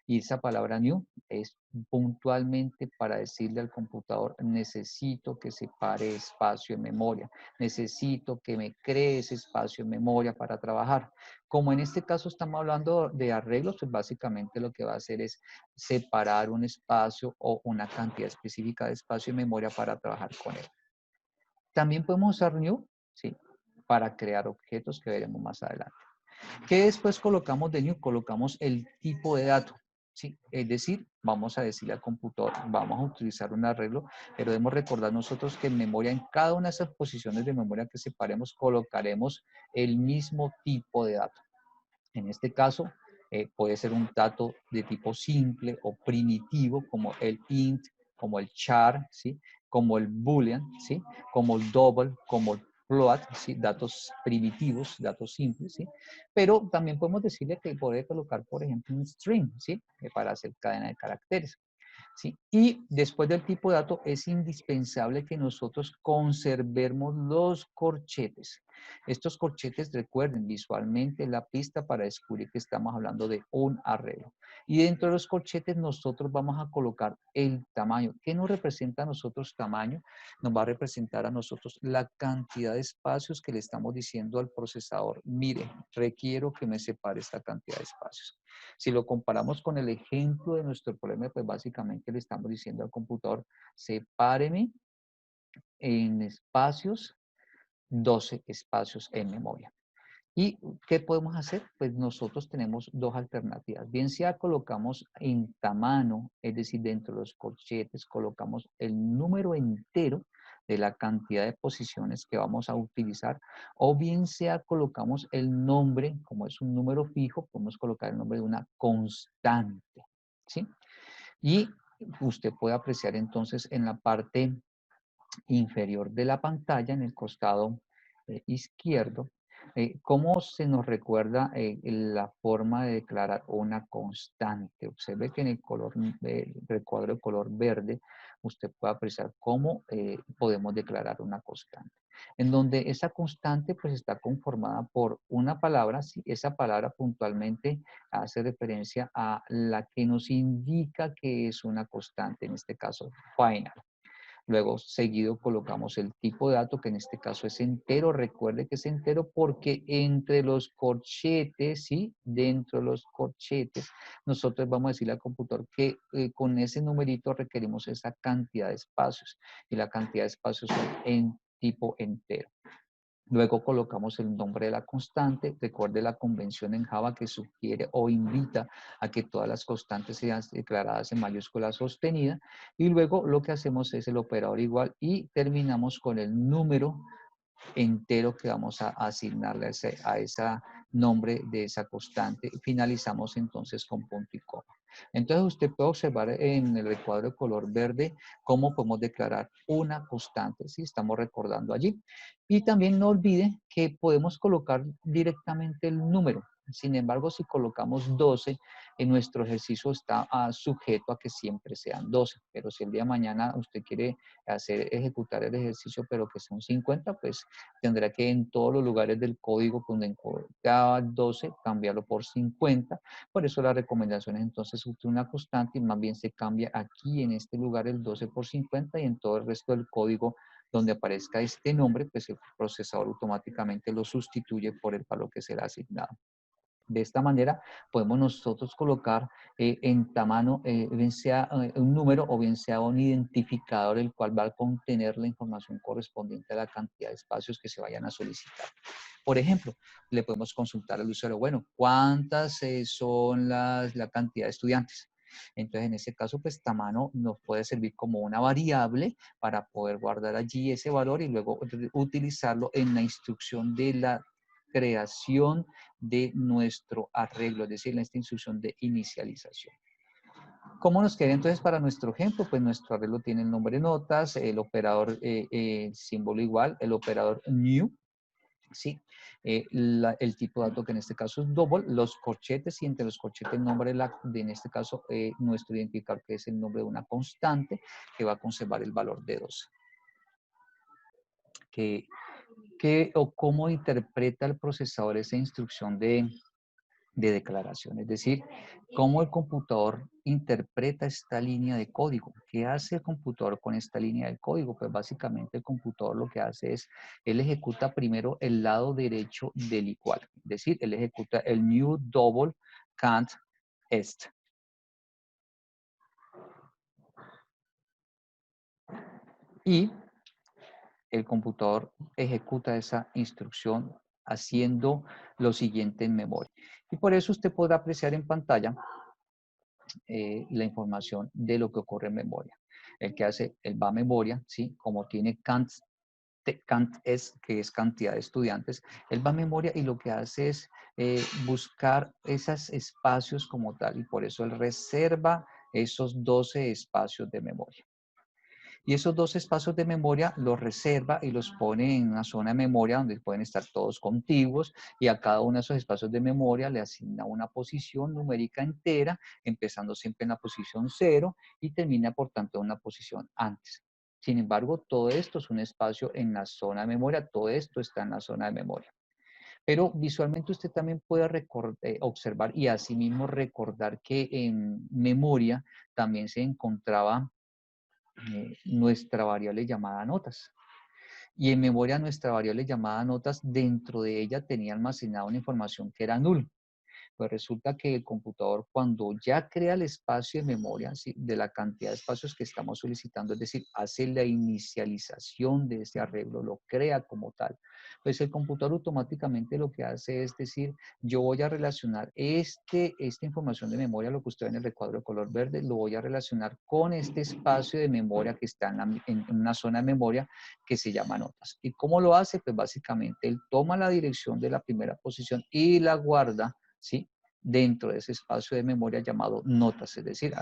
y esa palabra new es puntualmente para decirle al computador, necesito que separe espacio en memoria, necesito que me cree ese espacio en memoria para trabajar. Como en este caso estamos hablando de arreglos, pues básicamente lo que va a hacer es separar un espacio o una cantidad específica de espacio en memoria para trabajar con él. También podemos usar new, sí, para crear objetos que veremos más adelante. ¿Qué después colocamos de new? Colocamos el tipo de dato. ¿Sí? Es decir, vamos a decirle al computador, vamos a utilizar un arreglo, pero debemos recordar nosotros que en memoria, en cada una de esas posiciones de memoria que separemos, colocaremos el mismo tipo de dato. En este caso, puede ser un dato de tipo simple o primitivo, como el int, como el char, ¿sí? Como el boolean, ¿sí? Como el double, como el float, ¿sí? Datos primitivos, datos simples, ¿sí? Pero también podemos decirle que puede colocar, por ejemplo, un string, ¿sí? Para hacer cadena de caracteres. ¿Sí? Y después del tipo de dato es indispensable que nosotros conservemos los corchetes. Estos corchetes, recuerden, visualmente la pista para descubrir que estamos hablando de un arreglo. Y dentro de los corchetes nosotros vamos a colocar el tamaño. ¿Qué nos representa a nosotros tamaño? Nos va a representar a nosotros la cantidad de espacios que le estamos diciendo al procesador. Mire, requiero que me separe esta cantidad de espacios. Si lo comparamos con el ejemplo de nuestro problema, pues básicamente le estamos diciendo al computador, sepáreme en espacios, 12 espacios en memoria. ¿Y qué podemos hacer? Pues nosotros tenemos dos alternativas. Bien sea colocamos en tamaño, es decir, dentro de los corchetes, colocamos el número entero de la cantidad de posiciones que vamos a utilizar, o bien sea colocamos el nombre, como es un número fijo, podemos colocar el nombre de una constante, ¿sí? Y usted puede apreciar entonces en la parte inferior de la pantalla, en el costado izquierdo, cómo se nos recuerda la forma de declarar una constante. Observe que en el color, recuadro de color verde, usted puede apreciar cómo podemos declarar una constante. En donde esa constante pues está conformada por una palabra, si esa palabra puntualmente hace referencia a la que nos indica que es una constante, en este caso final. Luego, seguido, colocamos el tipo de dato, que en este caso es entero. Recuerde que es entero porque entre los corchetes, ¿sí? Dentro de los corchetes, nosotros vamos a decirle al computador que con ese numerito requerimos esa cantidad de espacios. Y la cantidad de espacios son en tipo entero. Luego colocamos el nombre de la constante. Recuerde la convención en Java que sugiere o invita a que todas las constantes sean declaradas en mayúscula sostenida. Y luego lo que hacemos es el operador igual y terminamos con el número entero que vamos a asignarle a ese nombre de esa constante. Finalizamos entonces con punto y coma. Entonces usted puede observar en el recuadro de color verde cómo podemos declarar una constante, si estamos recordando allí. Y también no olvide que podemos colocar directamente el número. Sin embargo, si colocamos 12, en nuestro ejercicio está sujeto a que siempre sean 12. Pero si el día de mañana usted quiere ejecutar el ejercicio, pero que son 50, pues tendrá que en todos los lugares del código donde encontraba 12, cambiarlo por 50. Por eso la recomendación es entonces usar una constante y más bien se cambia aquí en este lugar el 12 por 50 y en todo el resto del código donde aparezca este nombre, pues el procesador automáticamente lo sustituye por el valor que será asignado. De esta manera podemos nosotros colocar en tamaño, bien sea un número o bien sea un identificador el cual va a contener la información correspondiente a la cantidad de espacios que se vayan a solicitar. Por ejemplo, le podemos consultar al usuario, bueno, ¿cuántas son la cantidad de estudiantes? Entonces, en este caso, pues tamaño nos puede servir como una variable para poder guardar allí ese valor y luego utilizarlo en la instrucción de la creación de nuestro arreglo, es decir, en esta instrucción de inicialización. ¿Cómo nos queda entonces para nuestro ejemplo? Pues nuestro arreglo tiene el nombre notas, el operador símbolo igual, el operador new, ¿sí? El tipo de dato que en este caso es double, los corchetes y entre los corchetes el nombre en este caso nuestro identificador que es el nombre de una constante que va a conservar el valor de 12. O cómo interpreta el procesador esa instrucción de declaración, es decir, cómo el computador interpreta esta línea de código. ¿Qué hace el computador con esta línea de código? Pues básicamente el computador lo que hace es, él ejecuta primero el lado derecho del igual, es decir, él ejecuta el new double can't est. Y el computador ejecuta esa instrucción haciendo lo siguiente en memoria. Y por eso usted podrá apreciar en pantalla la información de lo que ocurre en memoria. El que hace, él va a memoria, ¿sí? Como tiene Kant es, que es cantidad de estudiantes, él va a memoria y lo que hace es buscar esos espacios como tal y por eso él reserva esos 12 espacios de memoria. Y esos dos espacios de memoria los reserva y los pone en una zona de memoria donde pueden estar todos contiguos y a cada uno de esos espacios de memoria le asigna una posición numérica entera, empezando siempre en la posición 0 y termina por tanto en una posición antes. Sin embargo, todo esto es un espacio en la zona de memoria, todo esto está en la zona de memoria. Pero visualmente usted también puede observar y asimismo recordar que en memoria también se encontraba nuestra variable llamada notas. Y en memoria nuestra variable llamada notas, dentro de ella tenía almacenada una información que era null. Pues resulta que el computador cuando ya crea el espacio de memoria, ¿sí? De la cantidad de espacios que estamos solicitando, es decir, hace la inicialización de ese arreglo, lo crea como tal, pues el computador automáticamente lo que hace es decir, yo voy a relacionar esta información de memoria, lo que usted ve en el recuadro de color verde, lo voy a relacionar con este espacio de memoria que está en una zona de memoria que se llama notas. ¿Y cómo lo hace? Pues básicamente él toma la dirección de la primera posición y la guarda, ¿sí? Dentro de ese espacio de memoria llamado notas, es decir,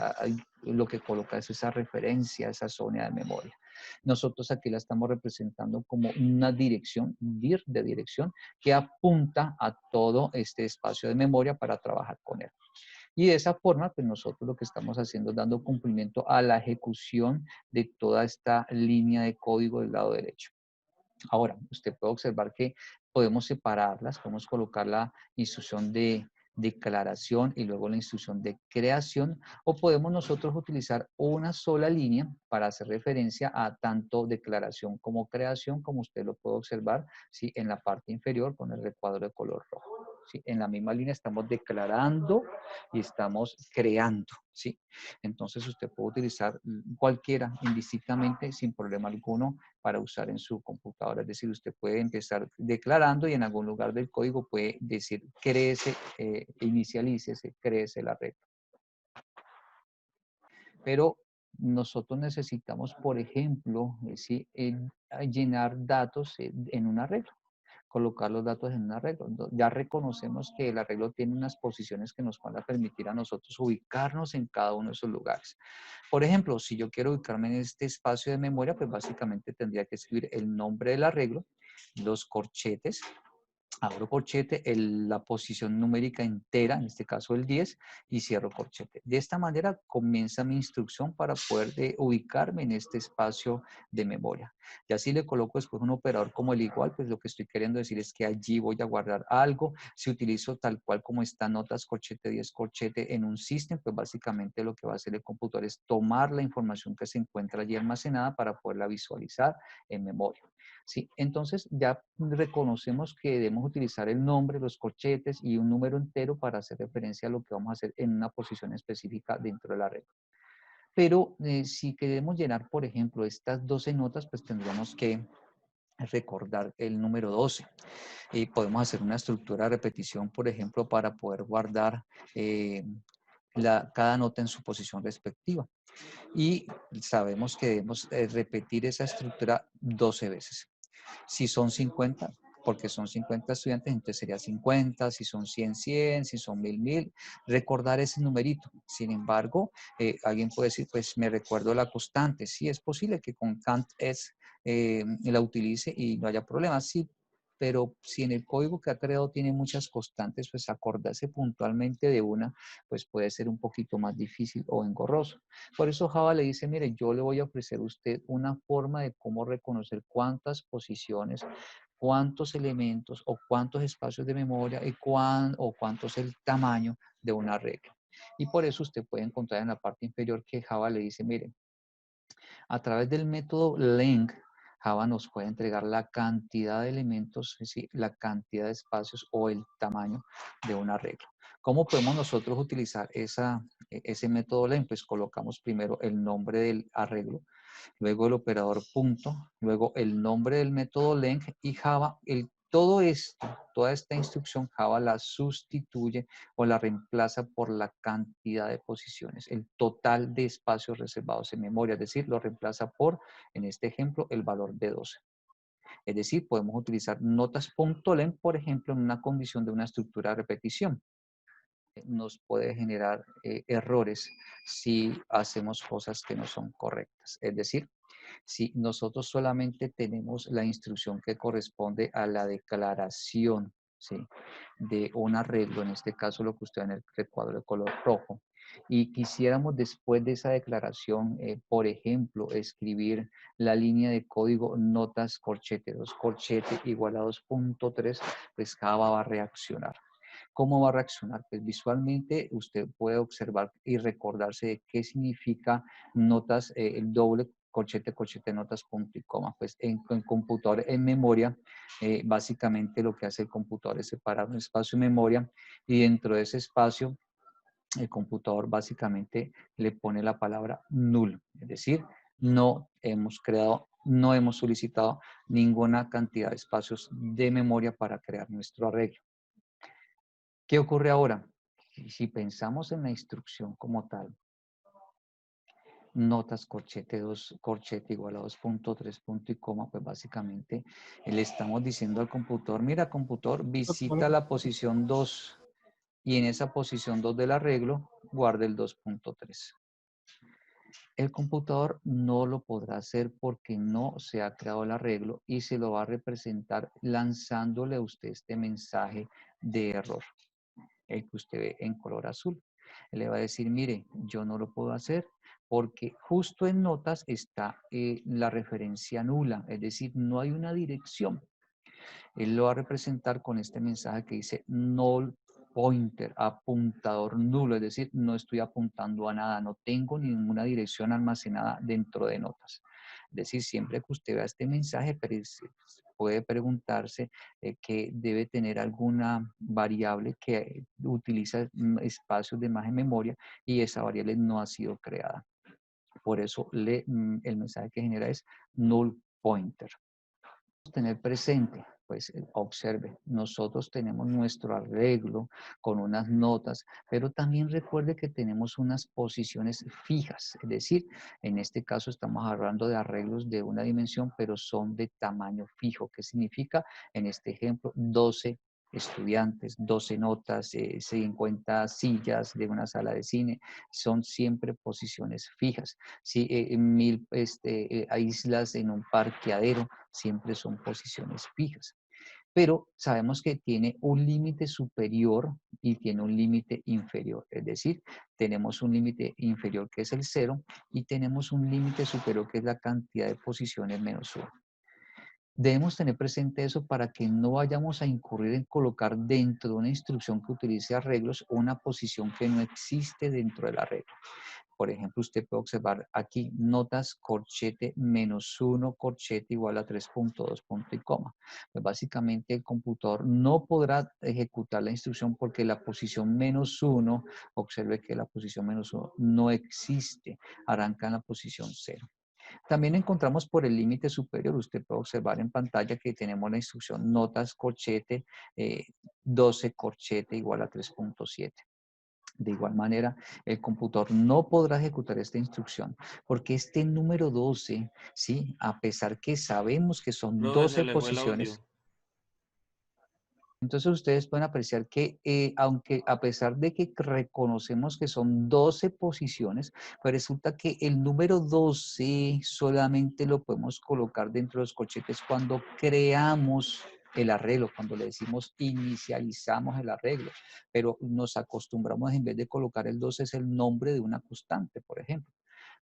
lo que coloca es esa referencia a esa zona de memoria. Nosotros aquí la estamos representando como una dirección, dir de dirección, que apunta a todo este espacio de memoria para trabajar con él. Y de esa forma, pues nosotros lo que estamos haciendo es dando cumplimiento a la ejecución de toda esta línea de código del lado derecho. Ahora, usted puede observar que podemos separarlas, podemos colocar la instrucción de declaración y luego la instrucción de creación, o podemos nosotros utilizar una sola línea para hacer referencia a tanto declaración como creación, como usted lo puede observar, ¿sí? En la parte inferior con el recuadro de color rojo. ¿Sí? En la misma línea estamos declarando y estamos creando, ¿sí? Entonces usted puede utilizar cualquiera indistintamente sin problema alguno para usar en su computadora. Es decir, usted puede empezar declarando y en algún lugar del código puede decir créese, inicialícese, créese la red. Pero nosotros necesitamos, por ejemplo, llenar datos en un arreglo, colocar los datos en un arreglo. Ya reconocemos que el arreglo tiene unas posiciones que nos van a permitir a nosotros ubicarnos en cada uno de esos lugares. Por ejemplo, si yo quiero ubicarme en este espacio de memoria, pues básicamente tendría que escribir el nombre del arreglo, los corchetes, abro corchete, la posición numérica entera, en este caso el 10, y cierro corchete. De esta manera comienza mi instrucción para poder ubicarme en este espacio de memoria. Y así le coloco después un operador como el igual, pues lo que estoy queriendo decir es que allí voy a guardar algo. Si utilizo tal cual como está notas corchete 10 corchete en un system, pues básicamente lo que va a hacer el computador es tomar la información que se encuentra allí almacenada para poderla visualizar en memoria. ¿Sí? Entonces ya reconocemos que debemos utilizar el nombre, los corchetes y un número entero para hacer referencia a lo que vamos a hacer en una posición específica dentro de la regla. Pero si queremos llenar, por ejemplo, estas 12 notas, pues tendríamos que recordar el número 12. Y podemos hacer una estructura de repetición, por ejemplo, para poder guardar cada nota en su posición respectiva. Y sabemos que debemos repetir esa estructura 12 veces. Si son 50, porque son 50 estudiantes, entonces sería 50, si son 100, 100, si son 1000, 1000, recordar ese numerito. Sin embargo, alguien puede decir, pues me recuerdo la constante. Sí, es posible que con Cant es la utilice y no haya problemas, sí, pero si en el código que ha creado tiene muchas constantes, pues acordarse puntualmente de una, pues puede ser un poquito más difícil o engorroso. Por eso Java le dice, mire, yo le voy a ofrecer a usted una forma de cómo reconocer cuántas posiciones, cuántos elementos o cuántos espacios de memoria o cuánto es el tamaño de una regla. Y por eso usted puede encontrar en la parte inferior que Java le dice, mire, a través del método length, Java nos puede entregar la cantidad de elementos, es decir, la cantidad de espacios o el tamaño de una regla. ¿Cómo podemos nosotros utilizar ese método length? Pues colocamos primero el nombre del arreglo, luego el operador punto, luego el nombre del método length y Java, todo esto, toda esta instrucción Java la sustituye o la reemplaza por la cantidad de posiciones, el total de espacios reservados en memoria, es decir, lo reemplaza por, en este ejemplo, el valor de 12. Es decir, podemos utilizar notas.len, por ejemplo, en una condición de una estructura de repetición. Nos puede generar errores si hacemos cosas que no son correctas. Es decir, si nosotros solamente tenemos la instrucción que corresponde a la declaración, ¿sí?, de un arreglo, en este caso lo que usted ve en el recuadro de color rojo, y quisiéramos después de esa declaración, por ejemplo, escribir la línea de código notas corchete 2 corchete igual a 2.3, pues Java va a reaccionar. ¿Cómo va a reaccionar? Pues visualmente usted puede observar y recordarse de qué significa notas, el doble corchete, corchete, notas, punto y coma. Pues en computador, en memoria, básicamente lo que hace el computador es separar un espacio en memoria y dentro de ese espacio el computador básicamente le pone la palabra null, es decir, no hemos creado, no hemos solicitado ninguna cantidad de espacios de memoria para crear nuestro arreglo. ¿Qué ocurre ahora? Si pensamos en la instrucción como tal, notas corchete 2, corchete igual a 2.3 punto y coma, pues básicamente le estamos diciendo al computador, mira computador, visita la posición 2 y en esa posición 2 del arreglo guarda el 2.3. El computador no lo podrá hacer porque no se ha creado el arreglo y se lo va a representar lanzándole a usted este mensaje de error, el que usted ve en color azul. Él le va a decir, mire, yo no lo puedo hacer porque justo en notas está la referencia nula, es decir, no hay una dirección. Él lo va a representar con este mensaje que dice null pointer, apuntador nulo, es decir, no estoy apuntando a nada, no tengo ninguna dirección almacenada dentro de notas. Es decir, siempre que usted vea este mensaje, puede preguntarse que debe tener alguna variable que utiliza espacios de más en memoria y esa variable no ha sido creada. Por eso el mensaje que genera es null pointer. Tener presente, pues observe, nosotros tenemos nuestro arreglo con unas notas, pero también recuerde que tenemos unas posiciones fijas, es decir, en este caso estamos hablando de arreglos de una dimensión, pero son de tamaño fijo. ¿Qué significa? En este ejemplo, 12 estudiantes, 12 notas, 50 sillas de una sala de cine, son siempre posiciones fijas. Si 1000 islas en un parqueadero, siempre son posiciones fijas. pero sabemos que tiene un límite superior y tiene un límite inferior. Es decir, tenemos un límite inferior que es el 0 y tenemos un límite superior que es la cantidad de posiciones menos 1. Debemos tener presente eso para que no vayamos a incurrir en colocar dentro de una instrucción que utilice arreglos una posición que no existe dentro del arreglo. Por ejemplo, usted puede observar aquí notas corchete -1, corchete igual a 3.2 punto y coma. Pues básicamente el computador no podrá ejecutar la instrucción porque la posición -1, observe que la posición -1 no existe, arranca en la posición 0. También encontramos por el límite superior, usted puede observar en pantalla que tenemos la instrucción notas corchete 12 corchete igual a 3.7. De igual manera, el computador no podrá ejecutar esta instrucción porque este número 12, ¿sí? A pesar que sabemos que son Profe, se 12 le fue el posiciones, audio. entonces ustedes pueden apreciar que aunque a pesar de que reconocemos que son 12 posiciones, pues resulta que el número 12 solamente lo podemos colocar dentro de los corchetes cuando creamos el arreglo, cuando le decimos inicializamos el arreglo, pero nos acostumbramos en vez de colocar el 12 es el nombre de una constante, por ejemplo.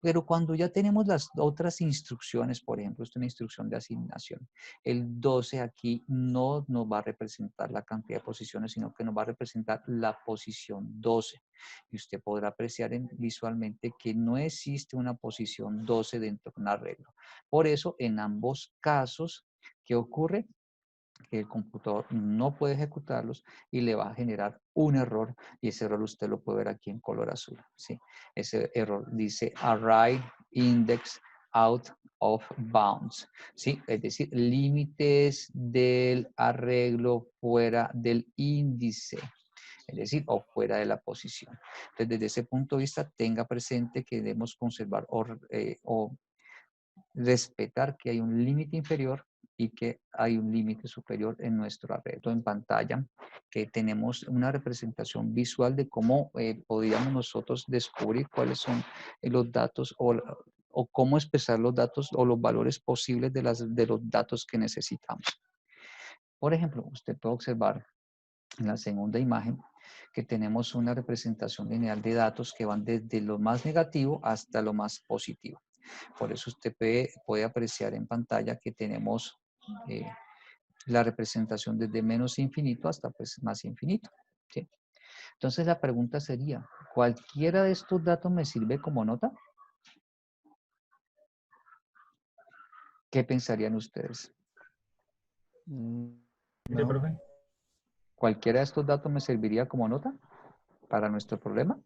Pero cuando ya tenemos las otras instrucciones, por ejemplo, esta es una instrucción de asignación, el 12 aquí no nos va a representar la cantidad de posiciones, sino que nos va a representar la posición 12. Y usted podrá apreciar visualmente que no existe una posición 12 dentro de un arreglo. Por eso, en ambos casos, ¿qué ocurre? Que el computador no puede ejecutarlos y le va a generar un error, y ese error usted lo puede ver aquí en color azul, ¿sí? Ese error dice array index out of bounds, ¿sí? Es decir, límites del arreglo fuera del índice, es decir, o fuera de la posición. Entonces, desde ese punto de vista, tenga presente que debemos conservar o respetar que hay un límite inferior y que hay un límite superior en nuestro arreglo. En pantalla que tenemos una representación visual de cómo podríamos nosotros descubrir cuáles son los datos o cómo expresar los datos o los valores posibles de los datos que necesitamos. Por ejemplo, usted puede observar en la segunda imagen que tenemos una representación lineal de datos que van desde lo más negativo hasta lo más positivo. Por eso usted puede apreciar en pantalla que tenemos eh, la representación desde menos infinito hasta pues, más infinito. ¿Sí? Entonces la pregunta sería, ¿cualquiera de estos datos me sirve como nota? ¿Qué pensarían ustedes? Mire, No. profe. ¿Cualquiera de estos datos me serviría como nota para nuestro problema?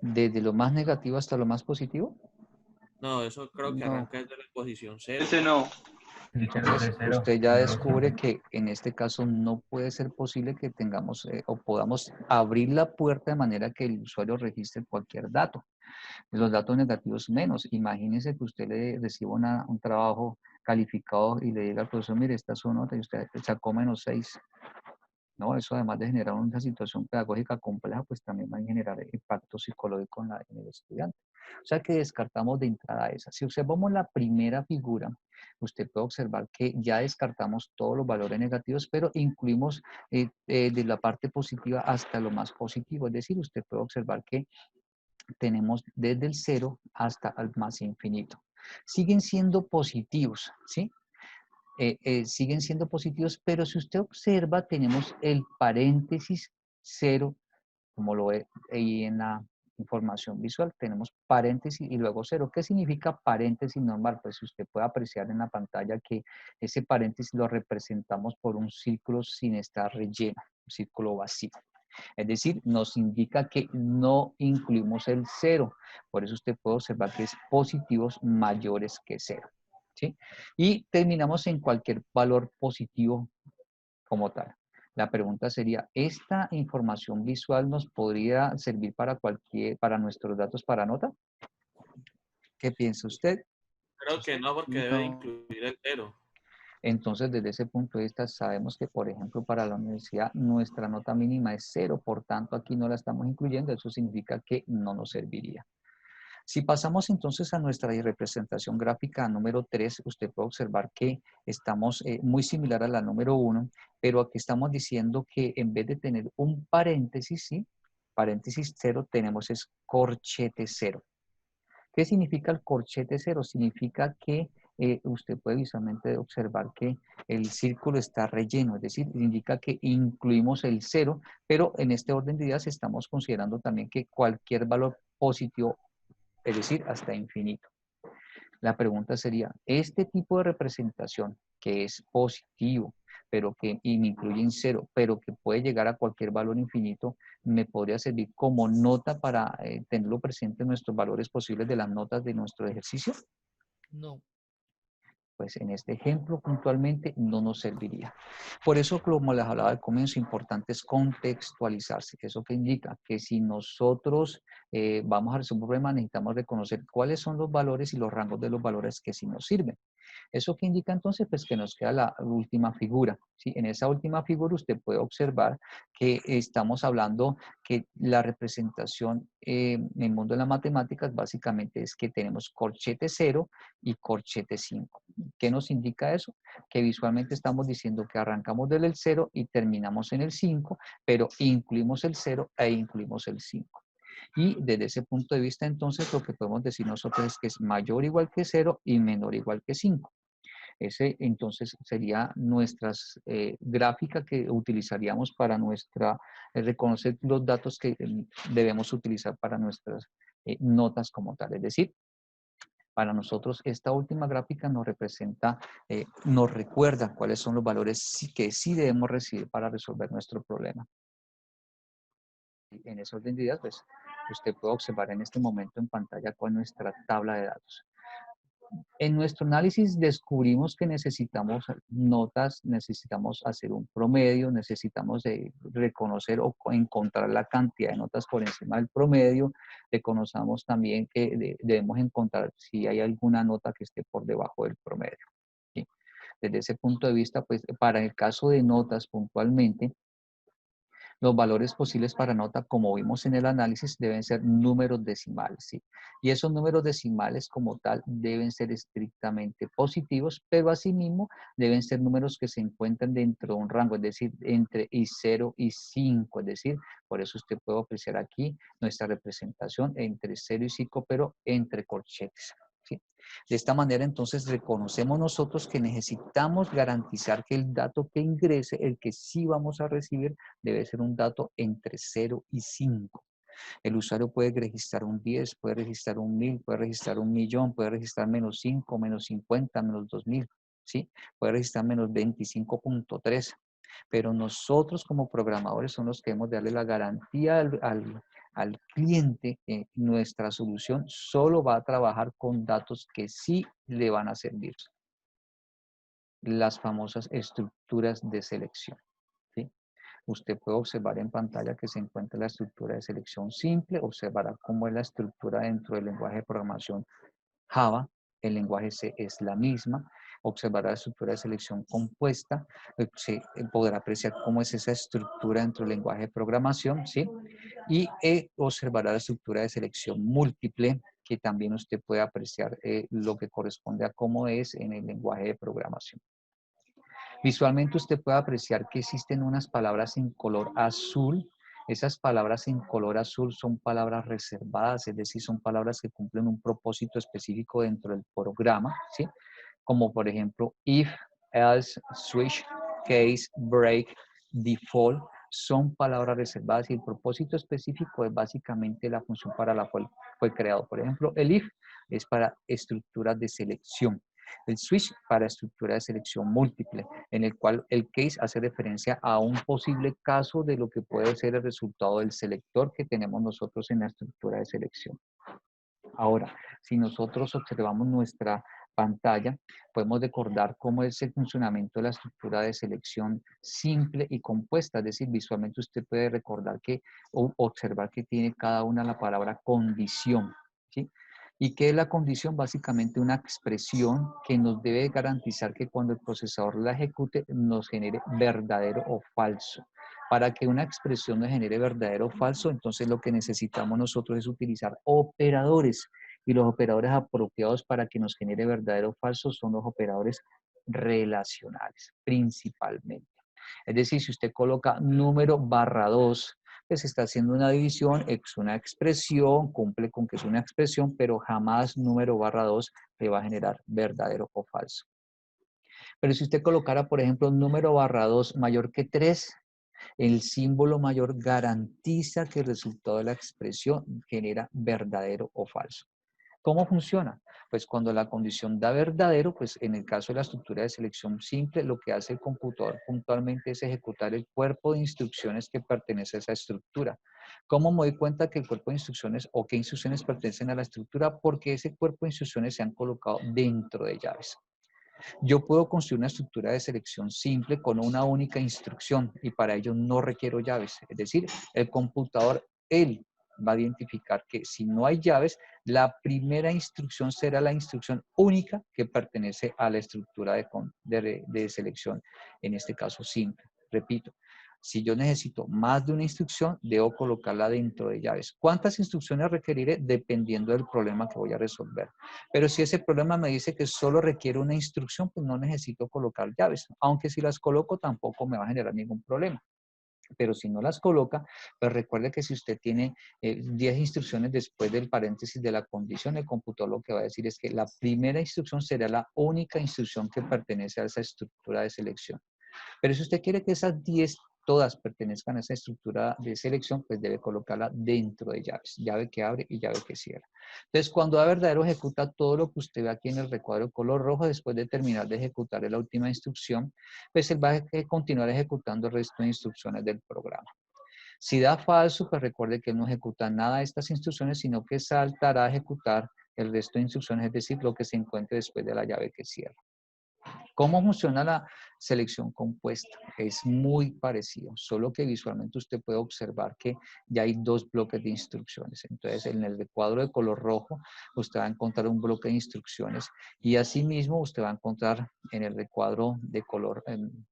¿Desde lo más negativo hasta lo más positivo? No, eso creo que No. arranca desde la posición 0. Ese no. Entonces, De cero, usted ya número descubre simple. que en este caso no puede ser posible que tengamos o podamos abrir la puerta de manera que el usuario registre cualquier dato. Los datos negativos menos. Imagínese que usted le reciba un trabajo calificado y le diga al profesor, mire, esta es su nota y usted sacó -6. ¿No? Eso además de generar una situación pedagógica compleja, pues también va a generar impacto psicológico en el estudiante. O sea que descartamos de entrada esa. Si observamos la primera figura, usted puede observar que ya descartamos todos los valores negativos, pero incluimos de la parte positiva hasta lo más positivo. Es decir, usted puede observar que tenemos desde el 0 hasta el más infinito. Siguen siendo positivos, ¿sí? Siguen siendo positivos, pero si usted observa, tenemos el paréntesis 0, como lo ve ahí en la información visual, tenemos paréntesis y luego 0. ¿Qué significa paréntesis normal? Pues usted puede apreciar en la pantalla que ese paréntesis lo representamos por un círculo sin estar relleno, un círculo vacío. Es decir, nos indica que no incluimos el 0. Por eso usted puede observar que es positivos mayores que 0. ¿Sí? Y terminamos en cualquier valor positivo como tal. La pregunta sería, ¿esta información visual nos podría servir para nuestros datos para nota? ¿Qué piensa usted? Creo que no, porque debe No. incluir el 0. Entonces, desde ese punto de vista, sabemos que, por ejemplo, para la universidad, nuestra nota mínima es 0, por tanto, aquí no la estamos incluyendo, eso significa que no nos serviría. Si pasamos entonces a nuestra representación gráfica número 3, usted puede observar que estamos muy similar a la número 1, pero aquí estamos diciendo que en vez de tener un paréntesis, ¿sí? Paréntesis cero, tenemos es corchete cero. ¿Qué significa el corchete cero? Significa que usted puede visualmente observar que el círculo está relleno, es decir, indica que incluimos el cero, pero en este orden de ideas estamos considerando también que cualquier valor positivo, es decir, hasta infinito. La pregunta sería, ¿este tipo de representación que es positivo, pero que y me incluye en cero, pero que puede llegar a cualquier valor infinito, me podría servir como nota para tenerlo presente en nuestros valores posibles de las notas de nuestro ejercicio? No. Pues en este ejemplo puntualmente no nos serviría. Por eso, como les hablaba al comienzo, importante es contextualizarse. ¿Eso qué indica? Que si nosotros vamos a resolver un problema, necesitamos reconocer cuáles son los valores y los rangos de los valores que sí nos sirven. ¿Eso qué indica entonces? Pues que nos queda la última figura, ¿sí? En esa última figura usted puede observar que estamos hablando que la representación en el mundo de las matemáticas básicamente es que tenemos corchete 0 y corchete 5. ¿Qué nos indica eso? Que visualmente estamos diciendo que arrancamos desde el 0 y terminamos en el 5, pero incluimos el 0 e incluimos el 5. Y desde ese punto de vista, entonces, lo que podemos decir nosotros es que es mayor o igual que 0 y menor o igual que 5. Ese entonces sería nuestra gráfica que utilizaríamos para reconocer los datos que debemos utilizar para nuestras notas como tal. Es decir, para nosotros esta última gráfica nos representa, nos recuerda cuáles son los valores que sí debemos recibir para resolver nuestro problema. En ese orden de ideas, pues usted puede observar en este momento en pantalla cuál es nuestra tabla de datos. En nuestro análisis descubrimos que necesitamos notas, necesitamos hacer un promedio, necesitamos reconocer o encontrar la cantidad de notas por encima del promedio. Reconozcamos también que debemos encontrar si hay alguna nota que esté por debajo del promedio, ¿sí? Desde ese punto de vista, pues para el caso de notas puntualmente, los valores posibles para nota, como vimos en el análisis, deben ser números decimales, ¿sí? Y esos números decimales como tal deben ser estrictamente positivos, pero asimismo deben ser números que se encuentran dentro de un rango, es decir, entre 0 y 5, es decir, por eso usted puede apreciar aquí nuestra representación entre 0 y 5, pero entre corchetes, ¿sí? De esta manera, entonces, reconocemos nosotros que necesitamos garantizar que el dato que ingrese, el que sí vamos a recibir, debe ser un dato entre 0 y 5. El usuario puede registrar un 10, puede registrar un 1000, puede registrar un millón, puede registrar menos 5, menos 50, menos 2000, ¿sí? Puede registrar menos 25.3. Pero nosotros como programadores son los que debemos darle la garantía al cliente que nuestra solución solo va a trabajar con datos que sí le van a servir. Las famosas estructuras de selección, ¿sí? Usted puede observar en pantalla que se encuentra la estructura de selección simple, observará cómo es la estructura dentro del lenguaje de programación Java, el lenguaje C es la misma, observará la estructura de selección compuesta, se podrá apreciar cómo es esa estructura dentro del lenguaje de programación, ¿sí? Y observará la estructura de selección múltiple, que también usted puede apreciar lo que corresponde a cómo es en el lenguaje de programación. Visualmente usted puede apreciar que existen unas palabras en color azul. Esas palabras en color azul son palabras reservadas, es decir, son palabras que cumplen un propósito específico dentro del programa, ¿sí? Como por ejemplo, if, else, switch, case, break, default, son palabras reservadas y el propósito específico es básicamente la función para la cual fue creado. Por ejemplo, el if es para estructuras de selección. El switch para estructura de selección múltiple, en el cual el case hace referencia a un posible caso de lo que puede ser el resultado del selector que tenemos nosotros en la estructura de selección. Ahora, si nosotros observamos nuestra pantalla, podemos recordar cómo es el funcionamiento de la estructura de selección simple y compuesta, es decir, visualmente usted puede recordar que, o observar que tiene cada una la palabra condición, ¿sí? ¿Y qué es la condición? Básicamente una expresión que nos debe garantizar que cuando el procesador la ejecute nos genere verdadero o falso. Para que una expresión nos genere verdadero o falso, entonces lo que necesitamos nosotros es utilizar operadores Y los operadores apropiados para que nos genere verdadero o falso son los operadores relacionales, principalmente. Es decir, si usted coloca número barra 2, pues está haciendo una división, es una expresión, cumple con que es una expresión, pero jamás número barra 2 le va a generar verdadero o falso. Pero si usted colocara, por ejemplo, número barra 2 mayor que 3, el símbolo mayor garantiza que el resultado de la expresión genera verdadero o falso. ¿Cómo funciona? Pues cuando la condición da verdadero, pues en el caso de la estructura de selección simple, lo que hace el computador puntualmente es ejecutar el cuerpo de instrucciones que pertenece a esa estructura. ¿Cómo me doy cuenta que el cuerpo de instrucciones o qué instrucciones pertenecen a la estructura? Porque ese cuerpo de instrucciones se han colocado dentro de llaves. Yo puedo construir una estructura de selección simple con una única instrucción y para ello no requiero llaves. Es decir, el computador, él va a identificar que si no hay llaves, la primera instrucción será la instrucción única que pertenece a la estructura de selección, en este caso simple. Repito, si yo necesito más de una instrucción, debo colocarla dentro de llaves. ¿Cuántas instrucciones requeriré? Dependiendo del problema que voy a resolver. Pero si ese problema me dice que solo requiere una instrucción, pues no necesito colocar llaves. Aunque si las coloco tampoco me va a generar ningún problema. Pero si no las coloca, pues recuerde que si usted tiene 10 instrucciones después del paréntesis de la condición, el computador lo que va a decir es que la primera instrucción será la única instrucción que pertenece a esa estructura de selección. Pero si usted quiere que esas 10 todas pertenezcan a esa estructura de selección, pues debe colocarla dentro de llaves, llave que abre y llave que cierra. Entonces, cuando da verdadero, ejecuta todo lo que usted ve aquí en el recuadro de color rojo. Después de terminar de ejecutar la última instrucción, pues él va a continuar ejecutando el resto de instrucciones del programa. Si da falso, pues recuerde que él no ejecuta nada de estas instrucciones, sino que saltará a ejecutar el resto de instrucciones, es decir, lo que se encuentre después de la llave que cierra. ¿Cómo funciona la selección compuesta? Es muy parecido, solo que visualmente usted puede observar que ya hay dos bloques de instrucciones. Entonces, en el recuadro de color rojo, usted va a encontrar un bloque de instrucciones y asimismo usted va a encontrar en el recuadro de color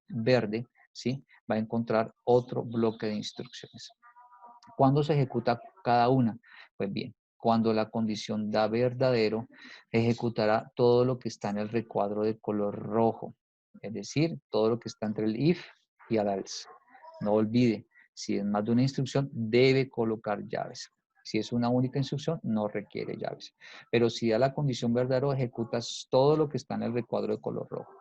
verde, ¿sí? Va a encontrar otro bloque de instrucciones. ¿Cuándo se ejecuta cada una? Pues bien, cuando la condición da verdadero, ejecutará todo lo que está en el recuadro de color rojo, es decir, todo lo que está entre el if y el else. No olvide, si es más de una instrucción, debe colocar llaves. Si es una única instrucción, no requiere llaves. Pero si da la condición verdadero, ejecutas todo lo que está en el recuadro de color rojo.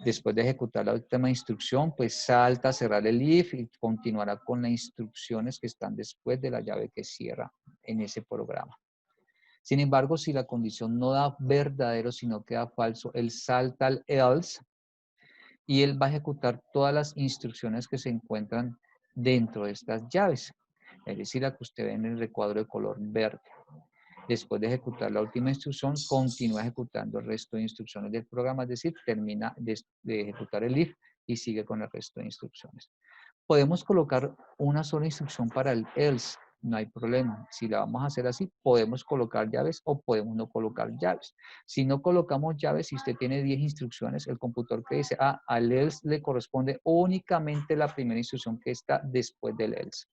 Después de ejecutar la última instrucción, pues salta a cerrar el if y continuará con las instrucciones que están después de la llave que cierra en ese programa. Sin embargo, si la condición no da verdadero, sino que da falso, él salta al else y él va a ejecutar todas las instrucciones que se encuentran dentro de estas llaves. Es decir, la que usted ve en el recuadro de color verde. Después de ejecutar la última instrucción, continúa ejecutando el resto de instrucciones del programa, es decir, termina de ejecutar el if y sigue con el resto de instrucciones. Podemos colocar una sola instrucción para el else, no hay problema. Si la vamos a hacer así, podemos colocar llaves o podemos no colocar llaves. Si no colocamos llaves, si usted tiene 10 instrucciones, el computador que dice, al else le corresponde únicamente la primera instrucción que está después del else.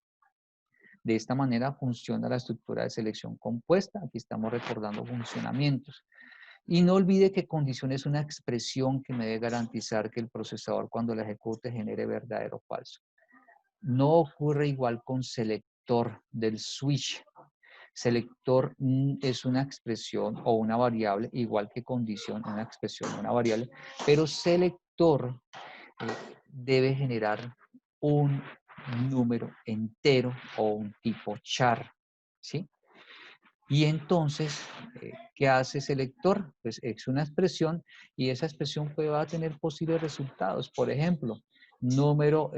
De esta manera funciona la estructura de selección compuesta. Aquí estamos recordando funcionamientos. Y no olvide que condición es una expresión que me debe garantizar que el procesador cuando la ejecute genere verdadero o falso. No ocurre igual con selector del switch. Selector es una expresión o una variable, igual que condición, una expresión o una variable, pero selector debe generar un número entero o un tipo char, ¿sí? Y entonces, ¿qué hace selector? Pues es una expresión y esa expresión va a tener posibles resultados. Por ejemplo, número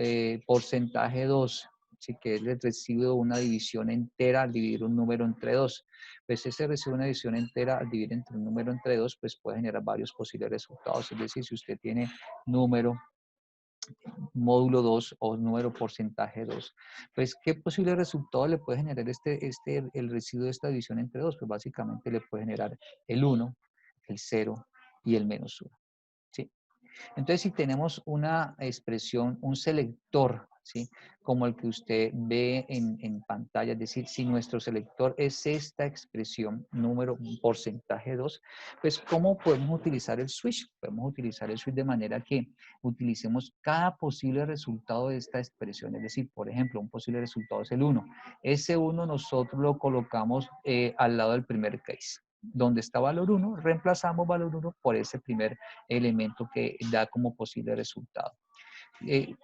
porcentaje 2, ¿sí? Que es el recibo de una división entera al dividir un número entre 2. Pues ese recibo de una división entera al dividir entre un número entre 2, pues puede generar varios posibles resultados. Es decir, si usted tiene número módulo 2 o número porcentaje 2. Pues, ¿qué posible resultado le puede generar el residuo de esta división entre 2? Pues básicamente le puede generar el 1, el 0 y el menos 1. ¿Sí? Entonces, si tenemos una expresión, un selector, ¿sí? Como el que usted ve en pantalla, es decir, si nuestro selector es esta expresión, número, porcentaje 2, pues ¿cómo podemos utilizar el switch? Podemos utilizar el switch de manera que utilicemos cada posible resultado de esta expresión, es decir, por ejemplo, un posible resultado es el 1. Ese 1 nosotros lo colocamos al lado del primer case. Donde está valor 1, reemplazamos valor 1 por ese primer elemento que da como posible resultado.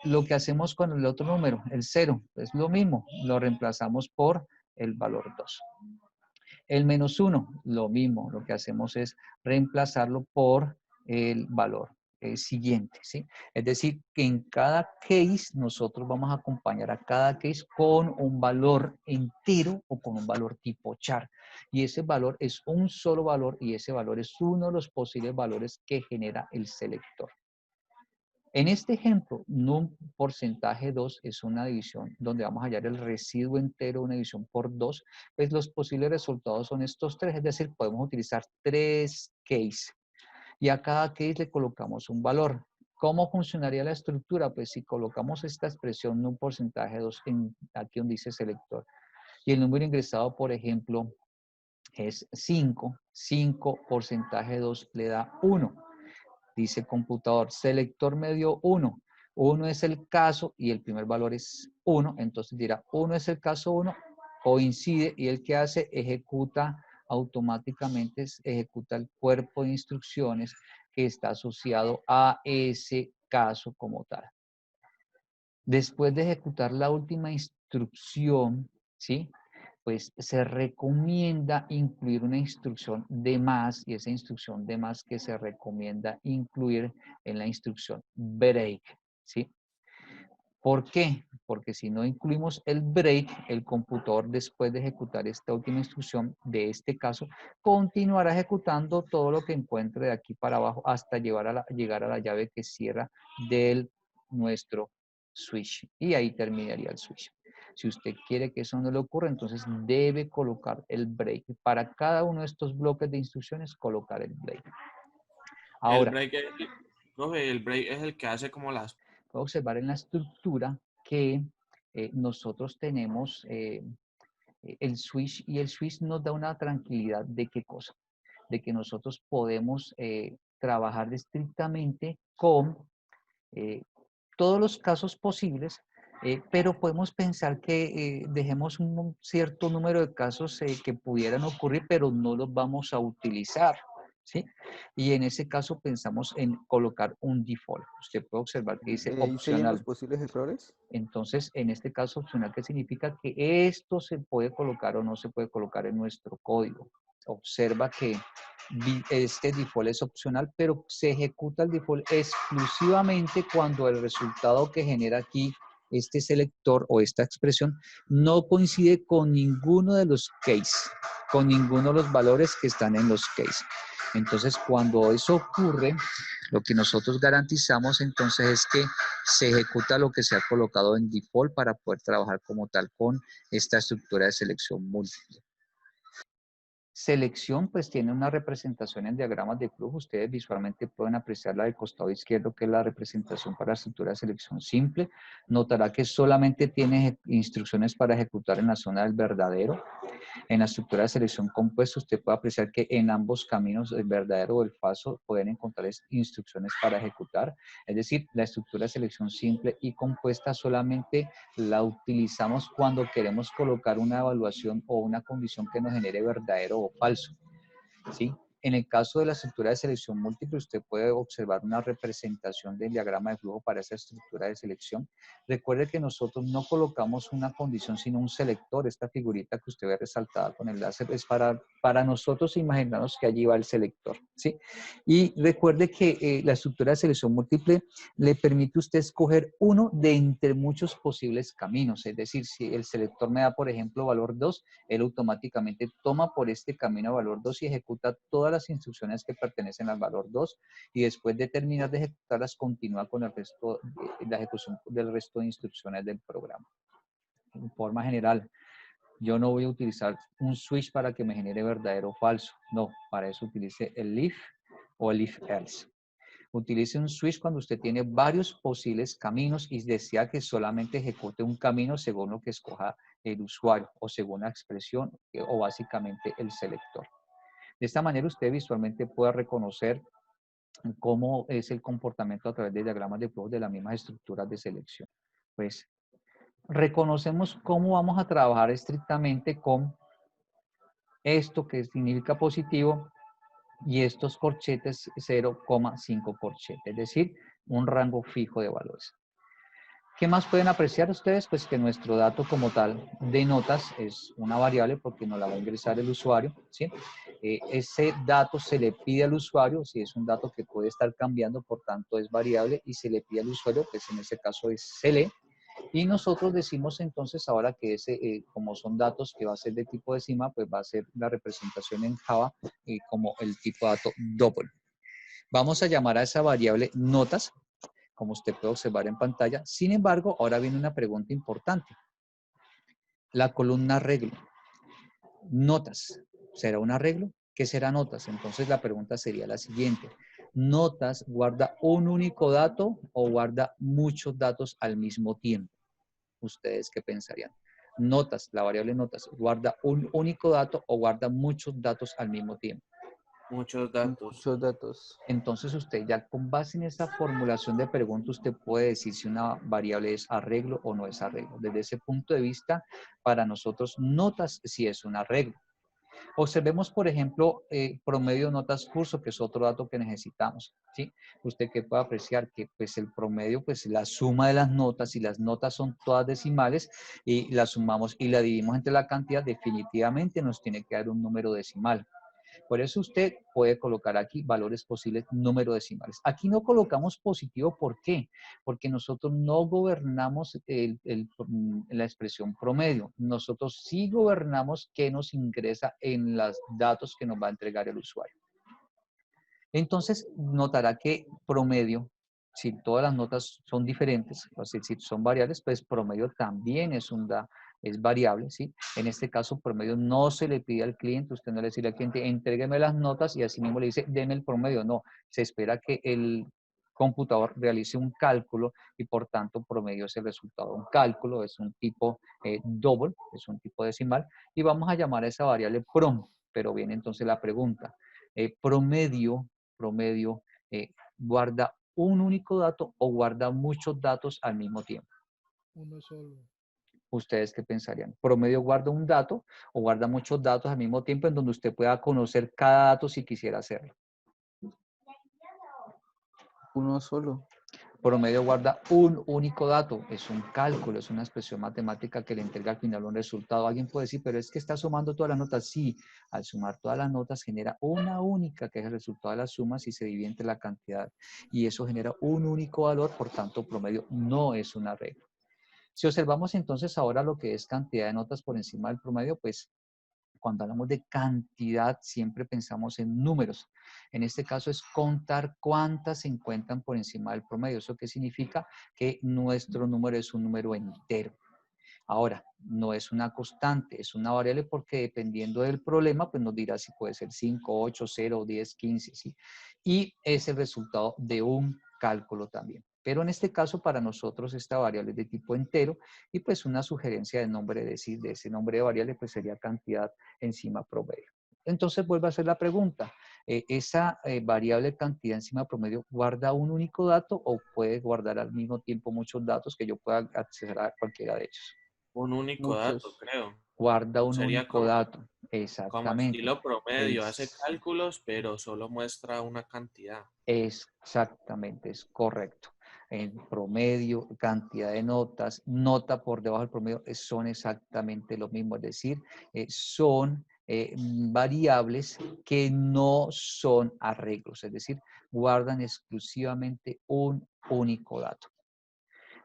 Lo que hacemos con el otro número, el 0, es lo mismo, lo reemplazamos por el valor 2. El menos 1, lo mismo, lo que hacemos es reemplazarlo por el valor siguiente, ¿sí? Es decir, que en cada case nosotros vamos a acompañar a cada case con un valor entero o con un valor tipo char. Y ese valor es un solo valor y ese valor es uno de los posibles valores que genera el selector. En este ejemplo, un porcentaje 2 es una división donde vamos a hallar el residuo entero, una división por 2, pues los posibles resultados son estos tres, es decir, podemos utilizar tres cases y a cada case le colocamos un valor. ¿Cómo funcionaría la estructura? Pues si colocamos esta expresión, un porcentaje 2, aquí donde dice selector, y el número ingresado, por ejemplo, es 5, 5 porcentaje 2 le da 1. Dice el computador, selector me dio 1. 1 es el caso y el primer valor es 1. Entonces dirá, 1 es el caso 1, coincide y el que hace ejecuta automáticamente, ejecuta el cuerpo de instrucciones que está asociado a ese caso como tal. Después de ejecutar la última instrucción, ¿sí? Pues se recomienda incluir una instrucción de más y esa instrucción de más que se recomienda incluir en la instrucción break, ¿sí? ¿Por qué? Porque si no incluimos el break, el computador después de ejecutar esta última instrucción, de este caso, continuará ejecutando todo lo que encuentre de aquí para abajo hasta llegar a la llave que cierra del nuestro switch. Y ahí terminaría el switch. Si usted quiere que eso no le ocurra, entonces debe colocar el break. Para cada uno de estos bloques de instrucciones, colocar el break. El Ahora, break, profe, el break es el que hace como las... puede observar en la estructura que nosotros tenemos el switch y el switch nos da una tranquilidad de qué cosa, de que nosotros podemos trabajar estrictamente con eh, todos los casos posibles, pero podemos pensar que dejemos un cierto número de casos que pudieran ocurrir, pero no los vamos a utilizar, ¿sí? Y en ese caso pensamos en colocar un default. Usted puede observar que dice ¿Y serían los opcional. posibles errores? Entonces, en este caso opcional, ¿qué significa? Que esto se puede colocar o no se puede colocar en nuestro código. Observa que este default es opcional, pero se ejecuta el default exclusivamente cuando el resultado que genera aquí este selector o esta expresión no coincide con ninguno de los case, con ninguno de los valores que están en los case. Entonces, cuando eso ocurre, lo que nosotros garantizamos entonces es que se ejecuta lo que se ha colocado en default para poder trabajar como tal con esta estructura de selección múltiple. Selección, pues tiene una representación en diagramas de flujo. Ustedes visualmente pueden apreciarla del costado izquierdo, que es la representación para la estructura de selección simple. Notará que solamente tiene instrucciones para ejecutar en la zona del verdadero. En la estructura de selección compuesta, usted puede apreciar que en ambos caminos, el verdadero o el falso, pueden encontrar instrucciones para ejecutar. Es decir, la estructura de selección simple y compuesta solamente la utilizamos cuando queremos colocar una evaluación o una condición que nos genere verdadero o falso, ¿sí? En el caso de la estructura de selección múltiple, usted puede observar una representación del diagrama de flujo para esa estructura de selección. Recuerde que nosotros no colocamos una condición, sino un selector. Esta figurita que usted ve resaltada con el láser es para nosotros imaginarnos que allí va el selector, ¿sí? Y recuerde que la estructura de selección múltiple le permite a usted escoger uno de entre muchos posibles caminos. Es decir, si el selector me da, por ejemplo, valor 2, él automáticamente toma por este camino valor 2 y ejecuta todas las instrucciones que pertenecen al valor 2 y después de terminar de ejecutarlas continúa con el resto, la ejecución del resto de instrucciones del programa. En forma general, yo no voy a utilizar un switch para que me genere verdadero o falso. No, para eso utilice el if o el if else. Utilice un switch cuando usted tiene varios posibles caminos y desea que solamente ejecute un camino según lo que escoja el usuario o según la expresión o básicamente el selector. De esta manera usted visualmente puede reconocer cómo es el comportamiento a través de diagramas de flujo de las mismas estructuras de selección. Pues reconocemos cómo vamos a trabajar estrictamente con esto que significa positivo y estos corchetes 0,5 corchetes, es decir, un rango fijo de valores. ¿Qué más pueden apreciar ustedes? Pues que nuestro dato como tal de notas es una variable porque nos la va a ingresar el usuario, ¿sí? Ese dato se le pide al usuario, si es un dato que puede estar cambiando, por tanto es variable y se le pide al usuario, que en este caso es CL, y nosotros decimos entonces ahora que ese, como son datos que va a ser de tipo decimal, pues va a ser la representación en Java como el tipo de dato double. Vamos a llamar a esa variable notas, como usted puede observar en pantalla. Sin embargo, ahora viene una pregunta importante. La columna arreglo. Notas. ¿Será un arreglo? ¿Qué será notas? Entonces la pregunta sería la siguiente. ¿Notas guarda un único dato o guarda muchos datos al mismo tiempo? ¿Ustedes qué pensarían? Notas, la variable notas, ¿guarda un único dato o guarda muchos datos al mismo tiempo? Muchos datos. Muchos datos. Entonces usted ya con base en esta formulación de pregunta, usted puede decir si una variable es arreglo o no es arreglo. Desde ese punto de vista, para nosotros notas si es un arreglo. Observemos, por ejemplo, promedio notas curso, que es otro dato que necesitamos, ¿sí? Usted que puede apreciar que pues el promedio, pues la suma de las notas, y las notas son todas decimales, y las sumamos y la dividimos entre la cantidad, definitivamente nos tiene que dar un número decimal. Por eso usted puede colocar aquí valores posibles, número decimales. Aquí no colocamos positivo, ¿por qué? Porque nosotros no gobernamos la expresión promedio. Nosotros sí gobernamos qué nos ingresa en los datos que nos va a entregar el usuario. Entonces, notará que promedio, si todas las notas son diferentes, es decir, son variables, pues promedio también es variable, ¿sí? En este caso, promedio no se le pide al cliente, usted no le dice al cliente, entrégueme las notas y así mismo le dice, deme el promedio. No, se espera que el computador realice un cálculo y por tanto promedio es el resultado de un cálculo, es un tipo double, es un tipo decimal, y vamos a llamar a esa variable prom, pero viene entonces la pregunta, promedio guarda un único dato o guarda muchos datos al mismo tiempo. Uno solo. ¿Ustedes qué pensarían? ¿Promedio guarda un dato o guarda muchos datos al mismo tiempo en donde usted pueda conocer cada dato si quisiera hacerlo? Uno solo. Promedio guarda un único dato, es un cálculo, es una expresión matemática que le entrega al final un resultado. Alguien puede decir, pero es que está sumando todas las notas. Sí, al sumar todas las notas genera una única, que es el resultado de las sumas y se divide entre la cantidad. Y eso genera un único valor, por tanto, promedio no es una regla. Si observamos entonces ahora lo que es cantidad de notas por encima del promedio, pues cuando hablamos de cantidad, siempre pensamos en números. En este caso es contar cuántas se encuentran por encima del promedio. ¿Eso qué significa? Que nuestro número es un número entero. Ahora, no es una constante, es una variable porque dependiendo del problema, pues nos dirá si puede ser 5, 8, 0, 10, 15, ¿sí? Y es el resultado de un cálculo también. Pero en este caso, para nosotros, esta variable es de tipo entero y pues una sugerencia de nombre de ese nombre de variable pues sería cantidad encima promedio. Entonces vuelvo a hacer la pregunta. ¿Esa variable cantidad encima promedio guarda un único dato o puede guardar al mismo tiempo muchos datos que yo pueda acceder a cualquiera de ellos? Un único dato, Muchos. creo. Guarda un Sería único dato. como Exactamente. estilo promedio. Hace Es, cálculos, pero solo muestra una cantidad. exactamente, es correcto. En promedio, cantidad de notas, nota por debajo del promedio, son exactamente lo mismo. Es decir, son variables que no son arreglos. Es decir, guardan exclusivamente un único dato.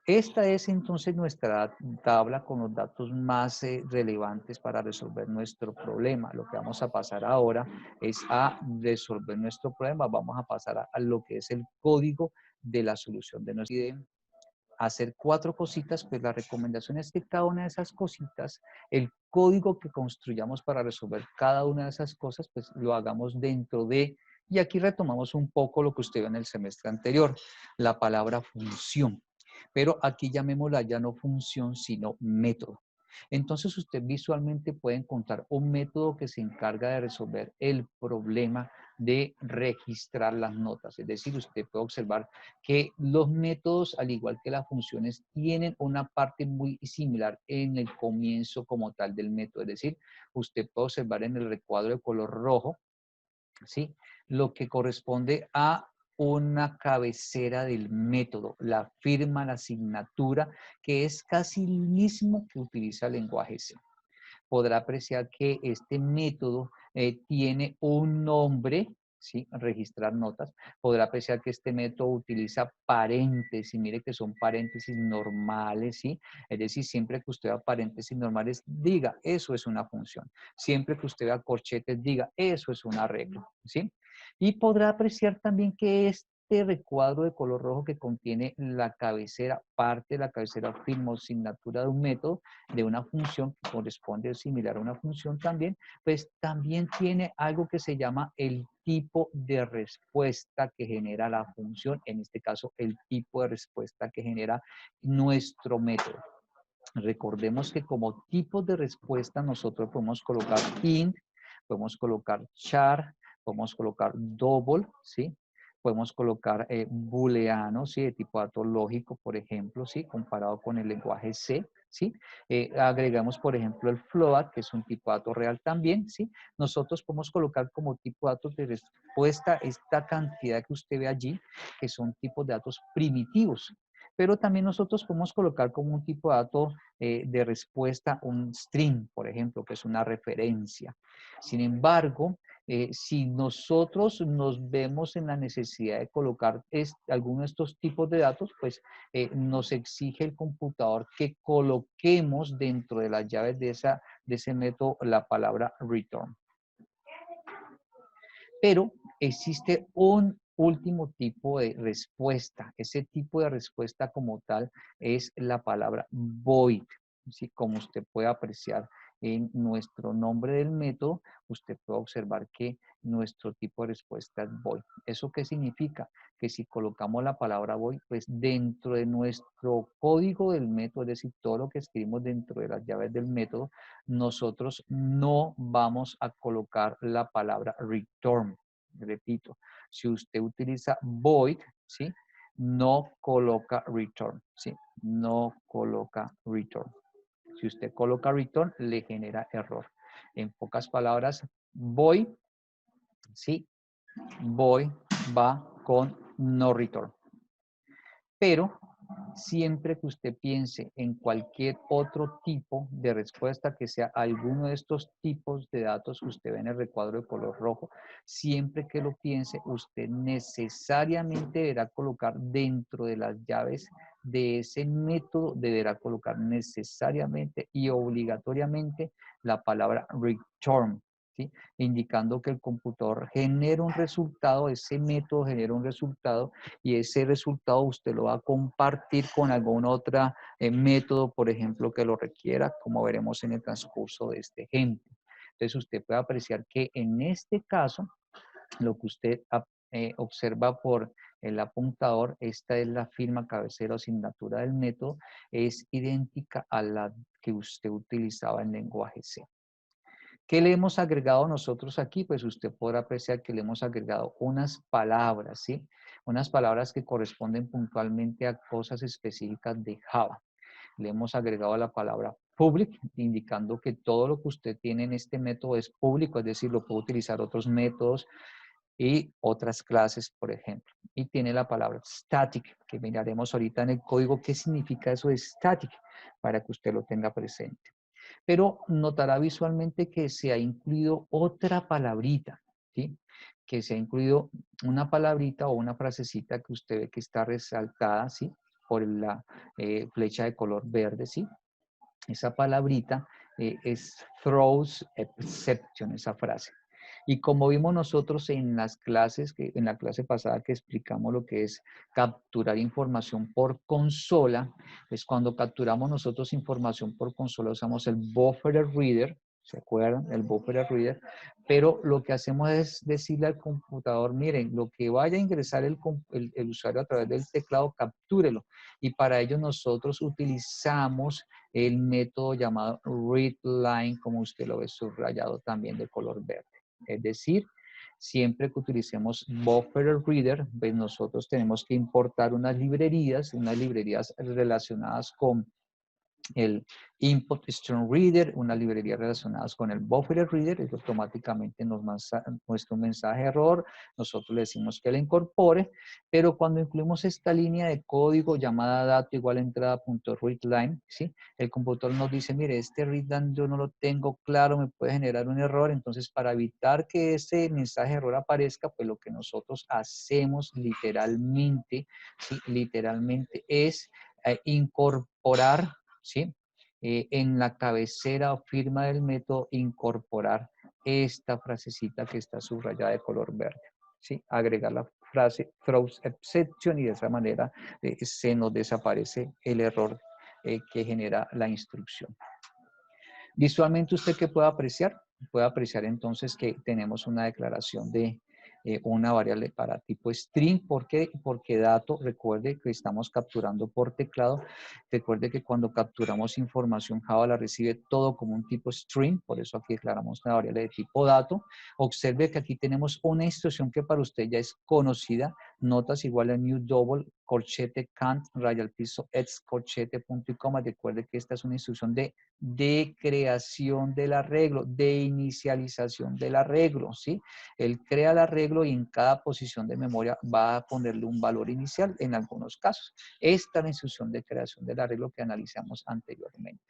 Esta es entonces nuestra tabla con los datos más relevantes para resolver nuestro problema. Lo que vamos a pasar ahora es a resolver nuestro problema. Vamos a pasar a lo que es el código de la solución de nuestro problema. Hacer 4 cositas, pues la recomendación es que cada una de esas cositas, el código que construyamos para resolver cada una de esas cosas, pues lo hagamos dentro de Y aquí retomamos un poco lo que usted vio en el semestre anterior, la palabra función. Pero aquí llamémosla ya no función, sino método. Entonces usted visualmente puede encontrar un método que se encarga de resolver el problema de registrar las notas. Es decir, usted puede observar que los métodos, al igual que las funciones, tienen una parte muy similar en el comienzo como tal del método. Es decir, usted puede observar en el recuadro de color rojo, ¿sí?, lo que corresponde a una cabecera del método, la firma, la asignatura, que es casi el mismo que utiliza el lenguaje C. Podrá apreciar que este método tiene un nombre, ¿sí?, registrar notas. Podrá apreciar que este método utiliza paréntesis, mire que son paréntesis normales, ¿sí? Es decir, siempre que usted vea paréntesis normales, diga, eso es una función. Siempre que usted vea corchetes, diga, eso es un arreglo, ¿sí? Y podrá apreciar también que este recuadro de color rojo que contiene la cabecera, parte de la cabecera firma o asignatura de un método, de una función que corresponde similar a una función también, pues también tiene algo que se llama el tipo de respuesta que genera la función, en este caso el tipo de respuesta que genera nuestro método. Recordemos que como tipos de respuesta nosotros podemos colocar int, podemos colocar char, podemos colocar double, ¿sí? Podemos colocar booleano, ¿sí?, de tipo dato lógico, por ejemplo, ¿sí?, comparado con el lenguaje C, ¿sí? Agregamos, por ejemplo, el float, que es un tipo de dato real también, ¿sí? Nosotros podemos colocar como tipo de datos de respuesta esta cantidad que usted ve allí, que son tipos de datos primitivos. Pero también nosotros podemos colocar como un tipo de dato de respuesta un string, por ejemplo, que es una referencia. Sin embargo, si nosotros nos vemos en la necesidad de colocar alguno de estos tipos de datos, pues nos exige el computador que coloquemos dentro de las llaves de ese método la palabra return. Pero existe un último tipo de respuesta. Ese tipo de respuesta como tal es la palabra void. ¿Sí? Como usted puede apreciar en nuestro nombre del método, usted puede observar que nuestro tipo de respuesta es void. ¿Eso qué significa? Que si colocamos la palabra void, pues dentro de nuestro código del método, es decir, todo lo que escribimos dentro de las llaves del método, nosotros no vamos a colocar la palabra return. Repito, si usted utiliza void, ¿sí?, no coloca return, ¿sí? No coloca return. Si usted coloca return, le genera error. En pocas palabras, void, ¿sí?, void va con no return. Pero siempre que usted piense en cualquier otro tipo de respuesta que sea alguno de estos tipos de datos que usted ve en el recuadro de color rojo, siempre que lo piense, usted necesariamente deberá colocar dentro de las llaves de ese método, deberá colocar necesariamente y obligatoriamente la palabra return, ¿sí?, indicando que el computador genera un resultado, ese método genera un resultado, y ese resultado usted lo va a compartir con algún otro método, por ejemplo, que lo requiera, como veremos en el transcurso de este ejemplo. Entonces usted puede apreciar que en este caso, lo que usted observa por el apuntador, esta es la firma cabecera o asignatura del método, es idéntica a la que usted utilizaba en lenguaje C. ¿Qué le hemos agregado nosotros aquí? Pues usted podrá apreciar que le hemos agregado unas palabras, ¿sí? Unas palabras que corresponden puntualmente a cosas específicas de Java. Le hemos agregado la palabra public, indicando que todo lo que usted tiene en este método es público, es decir, lo puede utilizar otros métodos y otras clases, por ejemplo. Y tiene la palabra static, que miraremos ahorita en el código qué significa eso de static, para que usted lo tenga presente. Pero notará visualmente que se ha incluido otra palabrita, ¿sí? Que se ha incluido una palabrita o una frasecita que usted ve que está resaltada, ¿sí?, por la flecha de color verde, ¿sí? Esa palabrita es throws exception, esa frase. Y como vimos nosotros en las clases, en la clase pasada que explicamos lo que es capturar información por consola, pues cuando capturamos nosotros información por consola usamos el buffer reader, ¿Se acuerdan? El buffer reader. Pero lo que hacemos es decirle al computador, miren, lo que vaya a ingresar el usuario a través del teclado, captúrelo. Y para ello nosotros utilizamos el método llamado readLine, como usted lo ve subrayado también de color verde. Es decir, siempre que utilicemos buffer reader, pues nosotros tenemos que importar unas librerías relacionadas con el Input Stream Reader, una librería relacionadas con el Buffer Reader, eso automáticamente nos muestra un mensaje de error, nosotros le decimos que la incorpore, pero cuando incluimos esta línea de código llamada dato igual entrada.readline, ¿sí? El computador nos dice, mire, este readline yo no lo tengo claro, me puede generar un error, entonces para evitar que ese mensaje de error aparezca, pues lo que nosotros hacemos literalmente, ¿sí? Literalmente es incorporar, ¿sí? En la cabecera o firma del método incorporar esta frasecita que está subrayada de color verde, ¿sí? Agregar la frase throws exception y de esa manera se nos desaparece el error que genera la instrucción. Visualmente, ¿usted qué puede apreciar? Puede apreciar entonces que tenemos una declaración de una variable para tipo string. ¿Por qué? Porque dato, recuerde que estamos capturando por teclado. Recuerde que cuando capturamos información, Java la recibe todo como un tipo string. Por eso aquí declaramos una variable de tipo dato. Observe que aquí tenemos una instrucción que para usted ya es conocida. Notas igual a new double, corchete, can't, raya al piso, ex, corchete, punto y coma. Recuerde que esta es una instrucción de creación del arreglo, de inicialización del arreglo, ¿sí? Él crea el arreglo y en cada posición de memoria va a ponerle un valor inicial en algunos casos. Esta es la instrucción de creación del arreglo que analizamos anteriormente.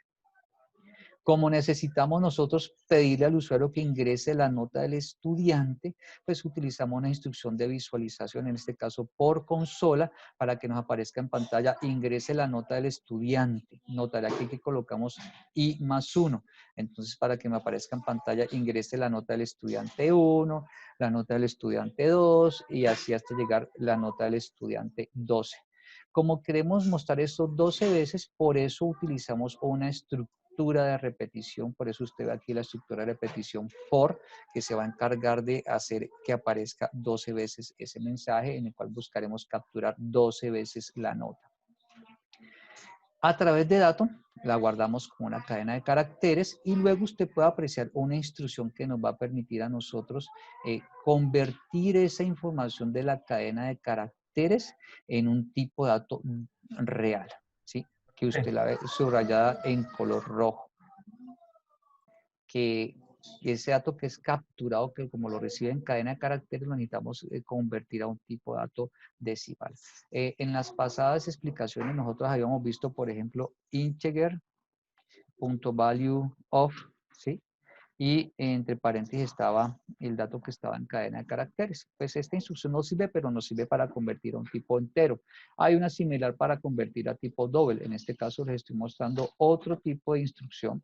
Como necesitamos nosotros pedirle al usuario que ingrese la nota del estudiante, pues utilizamos una instrucción de visualización, en este caso por consola, para que nos aparezca en pantalla, ingrese la nota del estudiante. Notará aquí que colocamos I+1. Entonces, para que me aparezca en pantalla, ingrese la nota del estudiante 1, la nota del estudiante 2 y así hasta llegar la nota del estudiante 12. Como queremos mostrar esto 12 veces, por eso utilizamos una estructura de repetición, por eso usted ve aquí la estructura de repetición for, que se va a encargar de hacer que aparezca 12 veces ese mensaje, en el cual buscaremos capturar 12 veces la nota. A través de dato, la guardamos como una cadena de caracteres y luego usted puede apreciar una instrucción que nos va a permitir a nosotros convertir esa información de la cadena de caracteres en un tipo de dato real, ¿sí? Que usted la ve subrayada en color rojo. Que ese dato que es capturado, que como lo recibe en cadena de caracteres, lo necesitamos convertir a un tipo de dato decimal. En las pasadas explicaciones nosotros habíamos visto, por ejemplo, integer.value of, ¿sí? Y entre paréntesis estaba el dato que estaba en cadena de caracteres. Pues esta instrucción no sirve, pero nos sirve para convertir a un tipo entero. Hay una similar para convertir a tipo doble. En este caso les estoy mostrando otro tipo de instrucción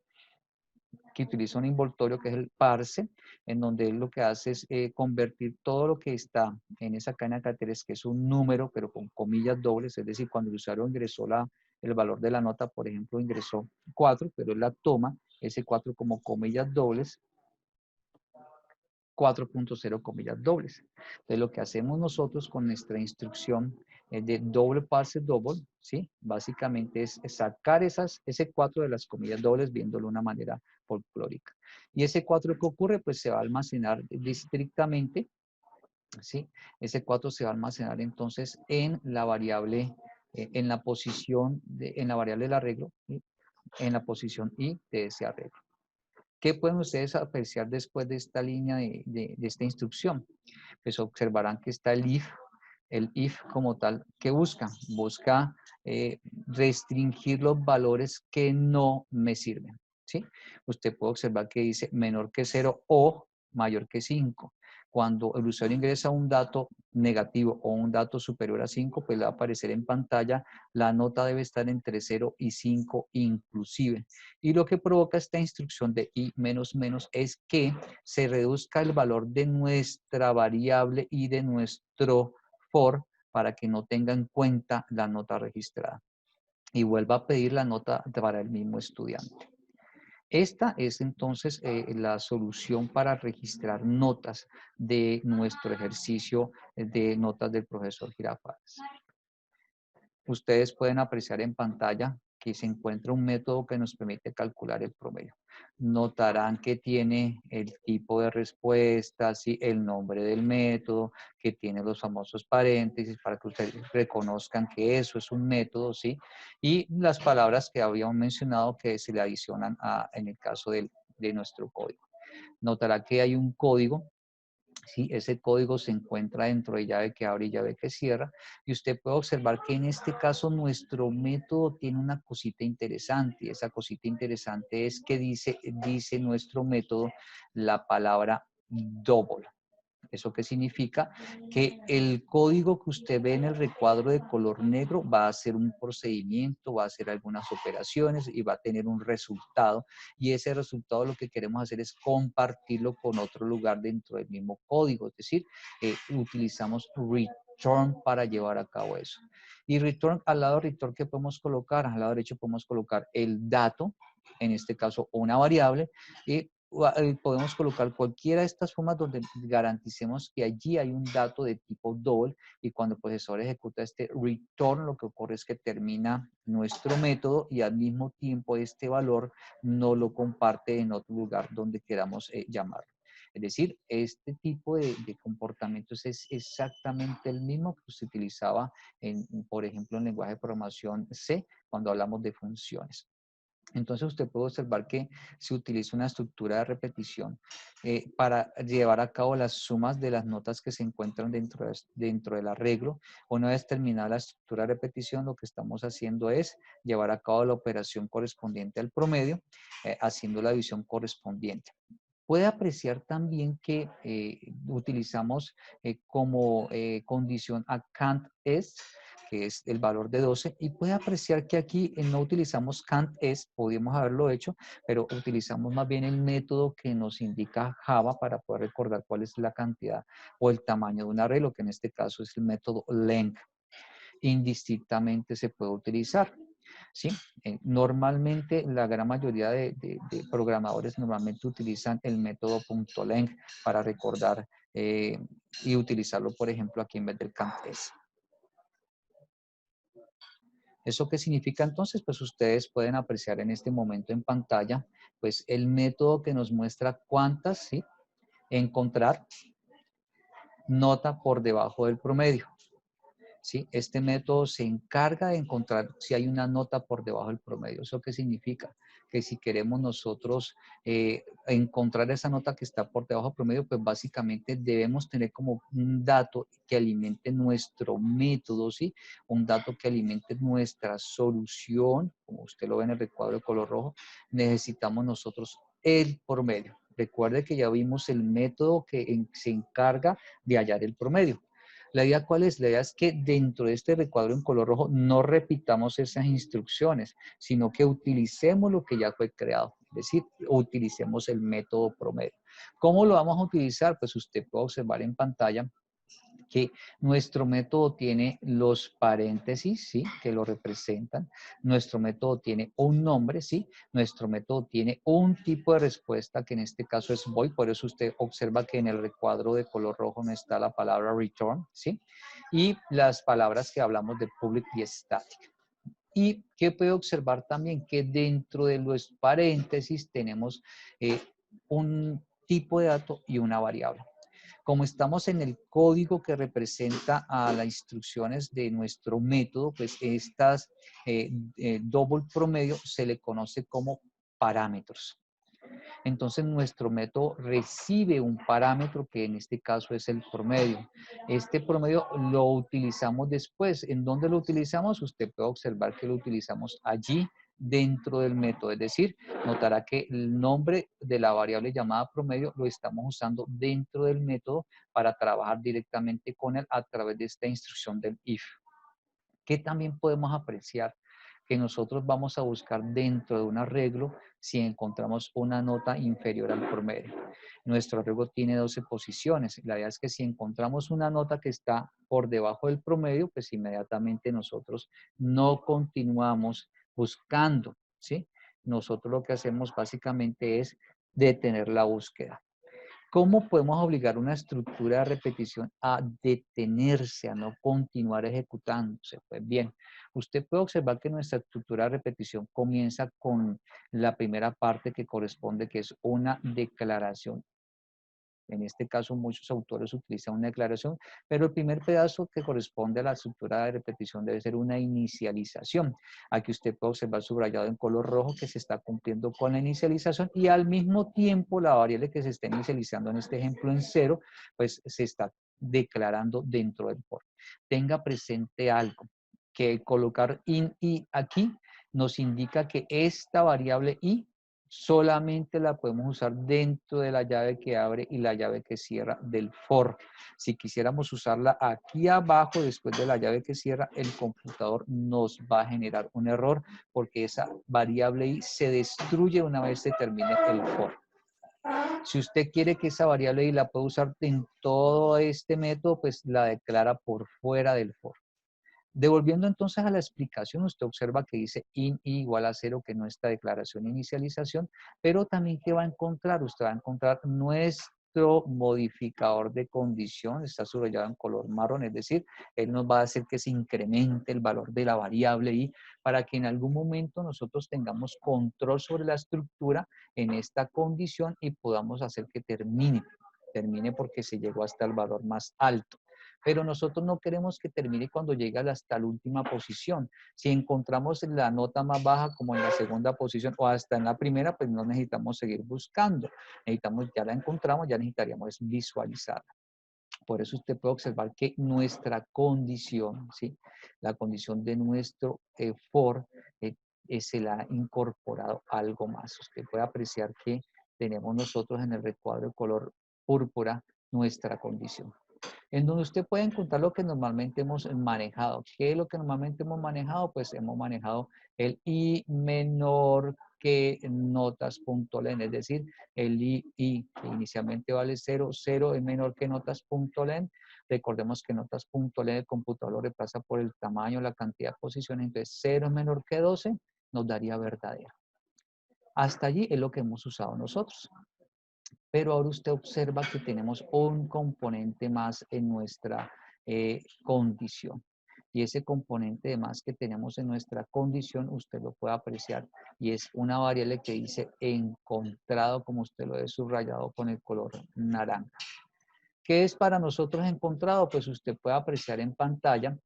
que utiliza un envoltorio que es el parse, en donde él lo que hace es convertir todo lo que está en esa cadena de caracteres, que es un número, pero con comillas dobles, es decir, cuando el usuario ingresó el valor de la nota, por ejemplo, ingresó 4, pero él la toma, ese 4 como comillas dobles, 4.0 comillas dobles. Entonces, lo que hacemos nosotros con nuestra instrucción de doble parse double, ¿sí? Básicamente es sacar ese 4 de las comillas dobles viéndolo de una manera folclórica. Y ese 4 que ocurre, pues se va a almacenar estrictamente, ¿sí? Ese 4 se va a almacenar entonces en la variable, en la posición, en la variable del arreglo, ¿sí? En la posición I de ese arreglo. ¿Qué pueden ustedes apreciar después de esta línea de esta instrucción? Pues observarán que está el if como tal, ¿qué busca? Busca restringir los valores que no me sirven, ¿sí? Usted puede observar que dice menor que 0 o mayor que 5. Cuando el usuario ingresa un dato negativo o un dato superior a 5, pues le va a aparecer en pantalla, la nota debe estar entre 0 y 5 inclusive. Y lo que provoca esta instrucción de i menos menos es que se reduzca el valor de nuestra variable y de nuestro for para que no tenga en cuenta la nota registrada. Y vuelva a pedir la nota para el mismo estudiante. Esta es entonces la solución para registrar notas de nuestro ejercicio de notas del profesor Girafales. Ustedes pueden apreciar en pantalla que se encuentra un método que nos permite calcular el promedio. Notarán que tiene el tipo de respuesta, ¿sí? El nombre del método, que tiene los famosos paréntesis para que ustedes reconozcan que eso es un método, ¿sí? Y las palabras que habíamos mencionado que se le adicionan en el caso de nuestro código. Notará que hay un código. ¿Sí? Ese código se encuentra dentro de llave que abre y llave que cierra. Y usted puede observar que en este caso nuestro método tiene una cosita interesante. Esa cosita interesante es que dice nuestro método la palabra double. ¿Eso qué significa? Que el código que usted ve en el recuadro de color negro va a hacer un procedimiento, va a hacer algunas operaciones y va a tener un resultado. Y ese resultado lo que queremos hacer es compartirlo con otro lugar dentro del mismo código. Es decir, utilizamos return para llevar a cabo eso. Y return, al lado de return, ¿qué podemos colocar? Al lado derecho podemos colocar el dato, en este caso una variable, y podemos colocar cualquiera de estas formas donde garanticemos que allí hay un dato de tipo double y cuando el profesor ejecuta este return, lo que ocurre es que termina nuestro método y al mismo tiempo este valor no lo comparte en otro lugar donde queramos llamarlo. Es decir, este tipo de comportamientos es exactamente el mismo que se utilizaba, por ejemplo, en lenguaje de programación C, cuando hablamos de funciones. Entonces usted puede observar que se utiliza una estructura de repetición para llevar a cabo las sumas de las notas que se encuentran dentro del arreglo. Una vez terminada la estructura de repetición, lo que estamos haciendo es llevar a cabo la operación correspondiente al promedio, haciendo la división correspondiente. Puede apreciar también que utilizamos como condición a CANT-ES, que es el valor de 12, y puede apreciar que aquí no utilizamos CANT-ES, podríamos haberlo hecho, pero utilizamos más bien el método que nos indica Java para poder recordar cuál es la cantidad o el tamaño de un arreglo, que en este caso es el método length. Indistintamente se puede utilizar. ¿Sí? Normalmente la gran mayoría de programadores normalmente utilizan el método .length para recordar y utilizarlo, por ejemplo, aquí en vez del CANT-ES. ¿Eso qué significa entonces? Pues ustedes pueden apreciar en este momento en pantalla, pues el método que nos muestra cuántas, ¿sí? Encontrar nota por debajo del promedio. ¿Sí? Este método se encarga de encontrar si hay una nota por debajo del promedio. ¿Eso qué significa? Que si queremos nosotros encontrar esa nota que está por debajo del promedio, pues básicamente debemos tener como un dato que alimente nuestro método, ¿sí? Un dato que alimente nuestra solución, como usted lo ve en el recuadro de color rojo, necesitamos nosotros el promedio. Recuerde que ya vimos el método que se encarga de hallar el promedio. La idea, ¿cuál es? La idea es que dentro de este recuadro en color rojo no repitamos esas instrucciones, sino que utilicemos lo que ya fue creado, es decir, utilicemos el método promedio. ¿Cómo lo vamos a utilizar? Pues usted puede observar en pantalla que nuestro método tiene los paréntesis, ¿sí? Que lo representan. Nuestro método tiene un nombre, ¿sí? Nuestro método tiene un tipo de respuesta, que en este caso es void, por eso usted observa que en el recuadro de color rojo no está la palabra return, ¿sí? Y las palabras que hablamos de public y static. Y que puede observar también que dentro de los paréntesis tenemos un tipo de dato y una variable. Como estamos en el código que representa a las instrucciones de nuestro método, pues estas double promedio se le conoce como parámetros. Entonces nuestro método recibe un parámetro que en este caso es el promedio. Este promedio lo utilizamos después. ¿En dónde lo utilizamos? Usted puede observar que lo utilizamos allí dentro del método. Es decir, notará que el nombre de la variable llamada promedio lo estamos usando dentro del método para trabajar directamente con él a través de esta instrucción del if. ¿Qué también podemos apreciar? Que nosotros vamos a buscar dentro de un arreglo si encontramos una nota inferior al promedio. Nuestro arreglo tiene 12 posiciones. La idea es que si encontramos una nota que está por debajo del promedio, pues inmediatamente nosotros no continuamos buscando, ¿sí? nosotros lo que hacemos básicamente es detener la búsqueda. ¿Cómo podemos obligar una estructura de repetición a detenerse, a no continuar ejecutándose? Pues bien, usted puede observar que nuestra estructura de repetición comienza con la primera parte que corresponde, que es una declaración. En este caso, muchos autores utilizan una declaración, pero el primer pedazo que corresponde a la estructura de repetición debe ser una inicialización. Aquí usted puede observar subrayado en color rojo que se está cumpliendo con la inicialización y al mismo tiempo la variable que se está inicializando en este ejemplo en 0, pues se está declarando dentro del for. Tenga presente algo, que colocar in i aquí nos indica que esta variable i solamente la podemos usar dentro de la llave que abre y la llave que cierra del for. Si quisiéramos usarla aquí abajo, después de la llave que cierra, el computador nos va a generar un error porque esa variable i se destruye una vez se termine el for. Si usted quiere que esa variable i la pueda usar en todo este método, pues la declara por fuera del for. Devolviendo entonces a la explicación, usted observa que dice in i igual a 0, que no está declaración inicialización, pero también ¿qué va a encontrar? Usted va a encontrar nuestro modificador de condición, está subrayado en color marrón, es decir, él nos va a hacer que se incremente el valor de la variable i para que en algún momento nosotros tengamos control sobre la estructura en esta condición y podamos hacer que termine porque se llegó hasta el valor más alto. Pero nosotros no queremos que termine cuando llegue hasta la última posición. Si encontramos la nota más baja como en la segunda posición o hasta en la primera, pues no necesitamos seguir buscando. Necesitamos, ya la encontramos, ya necesitaríamos visualizarla. Por eso usted puede observar que nuestra condición, ¿sí? La condición de nuestro for, se le ha incorporado algo más. Usted puede apreciar que tenemos nosotros en el recuadro de color púrpura nuestra condición, en donde usted puede encontrar lo que normalmente hemos manejado. ¿Qué es lo que normalmente hemos manejado? Pues hemos manejado el i menor que notas.len, es decir, el i que inicialmente vale 0, 0 es menor que notas.len. Recordemos que notas.len el computador lo reemplaza por el tamaño, la cantidad de posiciones, entonces 0 es menor que 12, nos daría verdadero. Hasta allí es lo que hemos usado nosotros. Pero ahora usted observa que tenemos un componente más en nuestra condición. Y ese componente de más que tenemos en nuestra condición, usted lo puede apreciar. Y es una variable que dice encontrado, como usted lo ve subrayado con el color naranja. ¿Qué es para nosotros encontrado? Pues usted puede apreciar en pantalla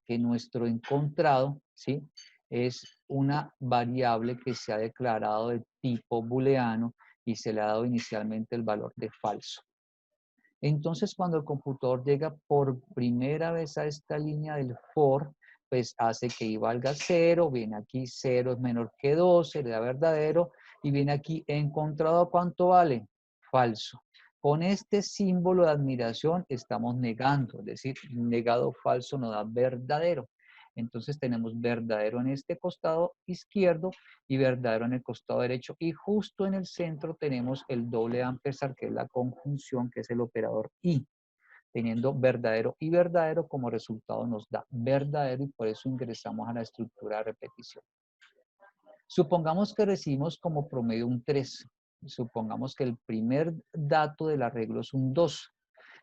que nuestro encontrado, ¿sí?, es una variable que se ha declarado de tipo booleano y se le ha dado inicialmente el valor de falso. Entonces, cuando el computador llega por primera vez a esta línea del for, pues hace que i valga 0, viene aquí 0 es menor que 12, le da verdadero, y viene aquí encontrado, ¿cuánto vale? Falso. Con este símbolo de admiración estamos negando, es decir, negado falso nos da verdadero. Entonces tenemos verdadero en este costado izquierdo y verdadero en el costado derecho. Y justo en el centro tenemos el doble ampersand, que es la conjunción, que es el operador y. Teniendo verdadero y verdadero como resultado nos da verdadero y por eso ingresamos a la estructura de repetición. Supongamos que recibimos como promedio un 3. Supongamos que el primer dato del arreglo es un 2.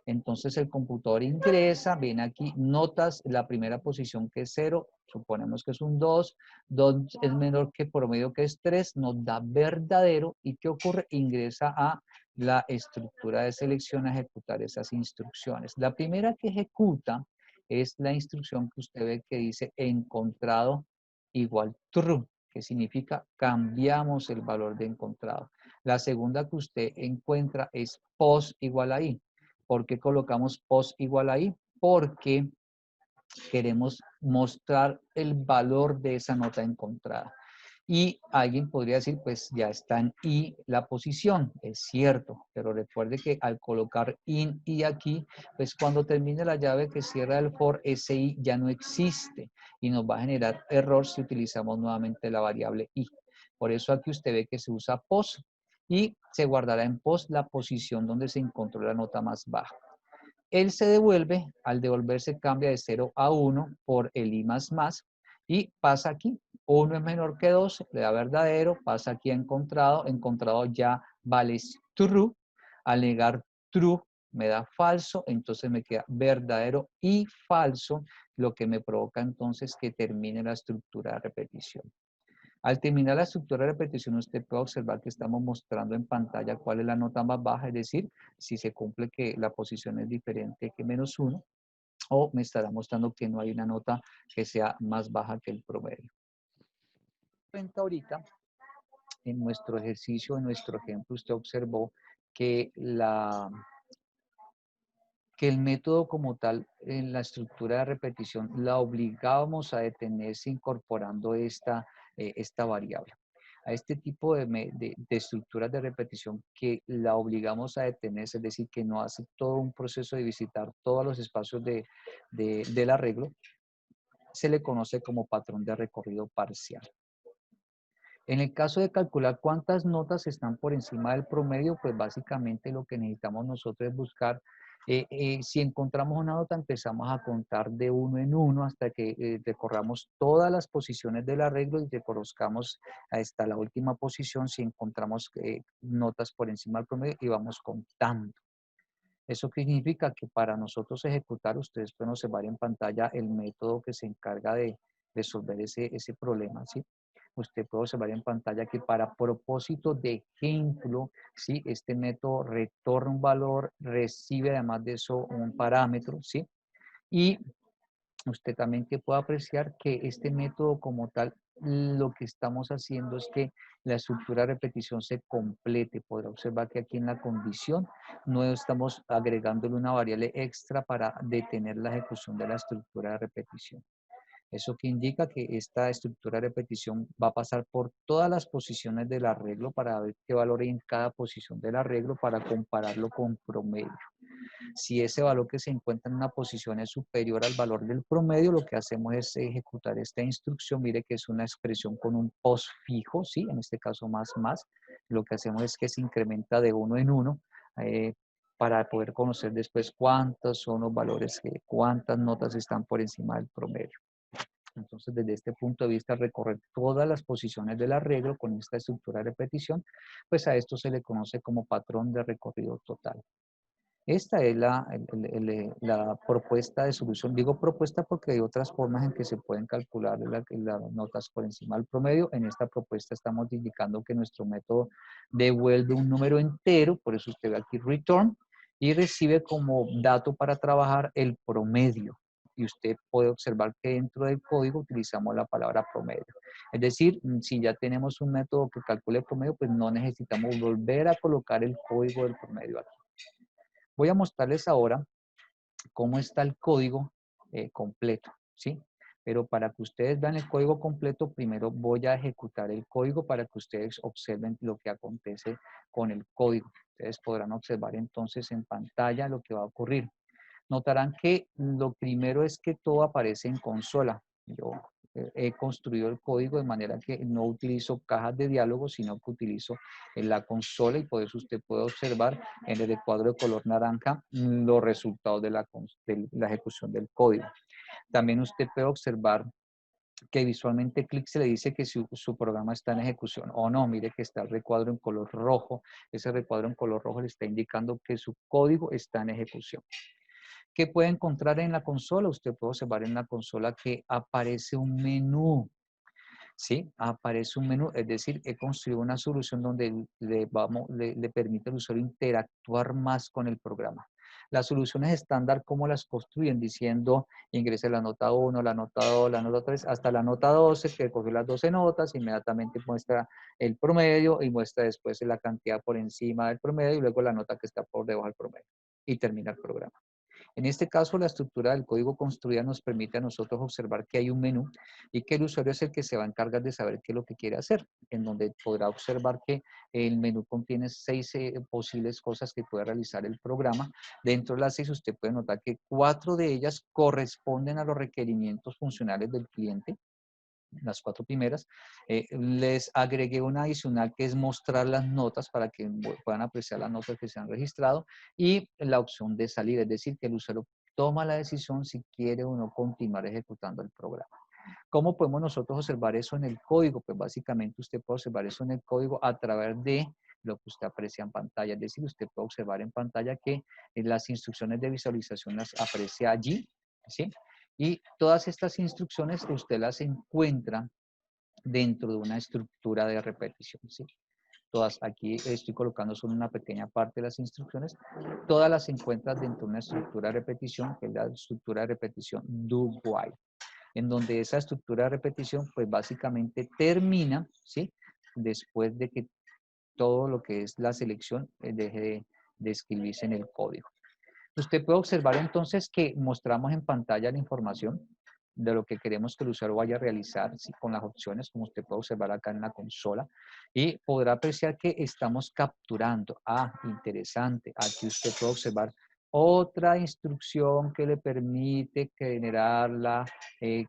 Entonces el computador ingresa, ven aquí, notas la primera posición que es 0, suponemos que es un 2, 2 es menor que promedio que es 3, nos da verdadero y ¿qué ocurre? Ingresa a la estructura de selección a ejecutar esas instrucciones. La primera que ejecuta es la instrucción que usted ve que dice encontrado igual true, que significa cambiamos el valor de encontrado. La segunda que usted encuentra es post igual a i. ¿Por qué colocamos post igual ahí? Porque queremos mostrar el valor de esa nota encontrada. Y alguien podría decir, pues ya está en i la posición, es cierto, pero recuerde que al colocar in i aquí, pues cuando termine la llave que cierra el for, ese i ya no existe y nos va a generar error si utilizamos nuevamente la variable i. Por eso aquí usted ve que se usa post y se guardará en post la posición donde se encontró la nota más baja. Él se devuelve, al devolverse cambia de 0 a 1 por el i más y pasa aquí 1 es menor que 2, le da verdadero, pasa aquí a encontrado, encontrado ya vale true, alegar true me da falso, entonces me queda verdadero y falso, lo que me provoca entonces que termine la estructura de repetición. Al terminar la estructura de repetición, usted puede observar que estamos mostrando en pantalla cuál es la nota más baja, es decir, si se cumple que la posición es diferente que -1, o me estará mostrando que no hay una nota que sea más baja que el promedio. Cuenta ahorita, en nuestro ejercicio, en nuestro ejemplo, usted observó que el método como tal, en la estructura de repetición, la obligábamos a detenerse incorporando esta variable. A este tipo de estructuras de repetición que la obligamos a detenerse, es decir, que no hace todo un proceso de visitar todos los espacios del arreglo, se le conoce como patrón de recorrido parcial. En el caso de calcular cuántas notas están por encima del promedio, pues básicamente lo que necesitamos nosotros es buscar, si encontramos una nota, empezamos a contar de 1 en 1 hasta que recorramos todas las posiciones del arreglo y reconozcamos hasta la última posición si encontramos notas por encima del promedio y vamos contando. Eso significa que para nosotros ejecutar, ustedes pueden observar en pantalla el método que se encarga de resolver ese problema, ¿sí? Usted puede observar en pantalla que para propósito de ejemplo, ¿sí? Este método retorna un valor, recibe además de eso un parámetro, ¿sí? Y usted también que puede apreciar que este método como tal, lo que estamos haciendo es que la estructura de repetición se complete. Podrá observar que aquí en la condición no estamos agregándole una variable extra para detener la ejecución de la estructura de repetición. Eso que indica que esta estructura de repetición va a pasar por todas las posiciones del arreglo para ver qué valor hay en cada posición del arreglo para compararlo con promedio. Si ese valor que se encuentra en una posición es superior al valor del promedio, lo que hacemos es ejecutar esta instrucción. Mire que es una expresión con un postfijo, ¿sí? En este caso más. Lo que hacemos es que se incrementa de 1 en 1 para poder conocer después cuántos son los valores, cuántas notas están por encima del promedio. Entonces, desde este punto de vista, recorrer todas las posiciones del arreglo con esta estructura de repetición, pues a esto se le conoce como patrón de recorrido total. Esta es la propuesta de solución. Digo propuesta porque hay otras formas en que se pueden calcular las notas por encima del promedio. En esta propuesta estamos indicando que nuestro método devuelve un número entero, por eso usted ve aquí return, y recibe como dato para trabajar el promedio. Y usted puede observar que dentro del código utilizamos la palabra promedio. Es decir, si ya tenemos un método que calcule el promedio, pues no necesitamos volver a colocar el código del promedio aquí. Voy a mostrarles ahora cómo está el código completo, ¿sí? Pero para que ustedes vean el código completo, primero voy a ejecutar el código para que ustedes observen lo que acontece con el código. Ustedes podrán observar entonces en pantalla lo que va a ocurrir. Notarán que lo primero es que todo aparece en consola. Yo he construido el código de manera que no utilizo cajas de diálogo, sino que utilizo la consola y por eso usted puede observar en el cuadro de color naranja los resultados de la ejecución del código. También usted puede observar que visualmente clic se le dice que su programa está en ejecución o no. Mire que está el recuadro en color rojo. Ese recuadro en color rojo le está indicando que su código está en ejecución. ¿Qué puede encontrar en la consola? Usted puede observar en la consola que aparece un menú. ¿Sí? Aparece un menú, es decir, he construido una solución donde le permite al usuario interactuar más con el programa. Las soluciones estándar, ¿cómo las construyen? Diciendo, ingrese la nota 1, la nota 2, la nota 3, hasta la nota 12, que cogió las 12 notas, inmediatamente muestra el promedio y muestra después la cantidad por encima del promedio y luego la nota que está por debajo del promedio. Y termina el programa. En este caso, la estructura del código construida nos permite a nosotros observar que hay un menú y que el usuario es el que se va a encargar de saber qué es lo que quiere hacer, en donde podrá observar que el menú contiene 6 posibles cosas que puede realizar el programa. Dentro de las 6 usted puede notar que 4 de ellas corresponden a los requerimientos funcionales del cliente. Las 4 primeras, les agregué una adicional que es mostrar las notas para que puedan apreciar las notas que se han registrado y la opción de salir, es decir, que el usuario toma la decisión si quiere o no continuar ejecutando el programa. ¿Cómo podemos nosotros observar eso en el código? Pues básicamente usted puede observar eso en el código a través de lo que usted aprecia en pantalla. Es decir, usted puede observar en pantalla que las instrucciones de visualización las aprecia allí, ¿sí? Y todas estas instrucciones usted las encuentra dentro de una estructura de repetición, ¿sí? Todas, aquí estoy colocando solo una pequeña parte de las instrucciones, todas las encuentras dentro de una estructura de repetición, que es la estructura de repetición do while, en donde esa estructura de repetición, pues básicamente termina, ¿sí? Después de que todo lo que es la selección deje de escribirse en el código. Usted puede observar entonces que mostramos en pantalla la información de lo que queremos que el usuario vaya a realizar, ¿sí? Con las opciones, como usted puede observar acá en la consola, y podrá apreciar que estamos capturando. Ah, interesante. Aquí usted puede observar otra instrucción que le permite generar la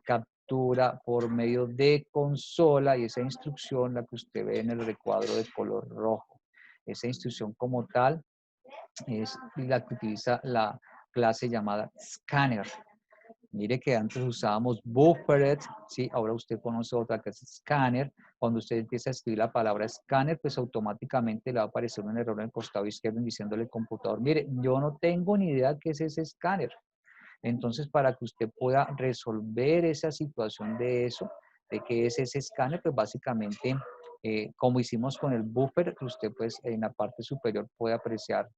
captura por medio de consola, y esa instrucción, la que usted ve en el recuadro de color rojo. Esa instrucción como tal es la que utiliza la clase llamada Scanner. Mire que antes usábamos Buffered, ¿sí? Ahora usted conoce otra que es Scanner. Cuando usted empieza a escribir la palabra Scanner, pues automáticamente le va a aparecer un error en el costado izquierdo diciéndole al computador, mire, yo no tengo ni idea qué es ese Scanner. Entonces, para que usted pueda resolver esa situación de eso, de qué es ese Scanner, pues básicamente, como hicimos con el Buffer, usted pues en la parte superior puede apreciar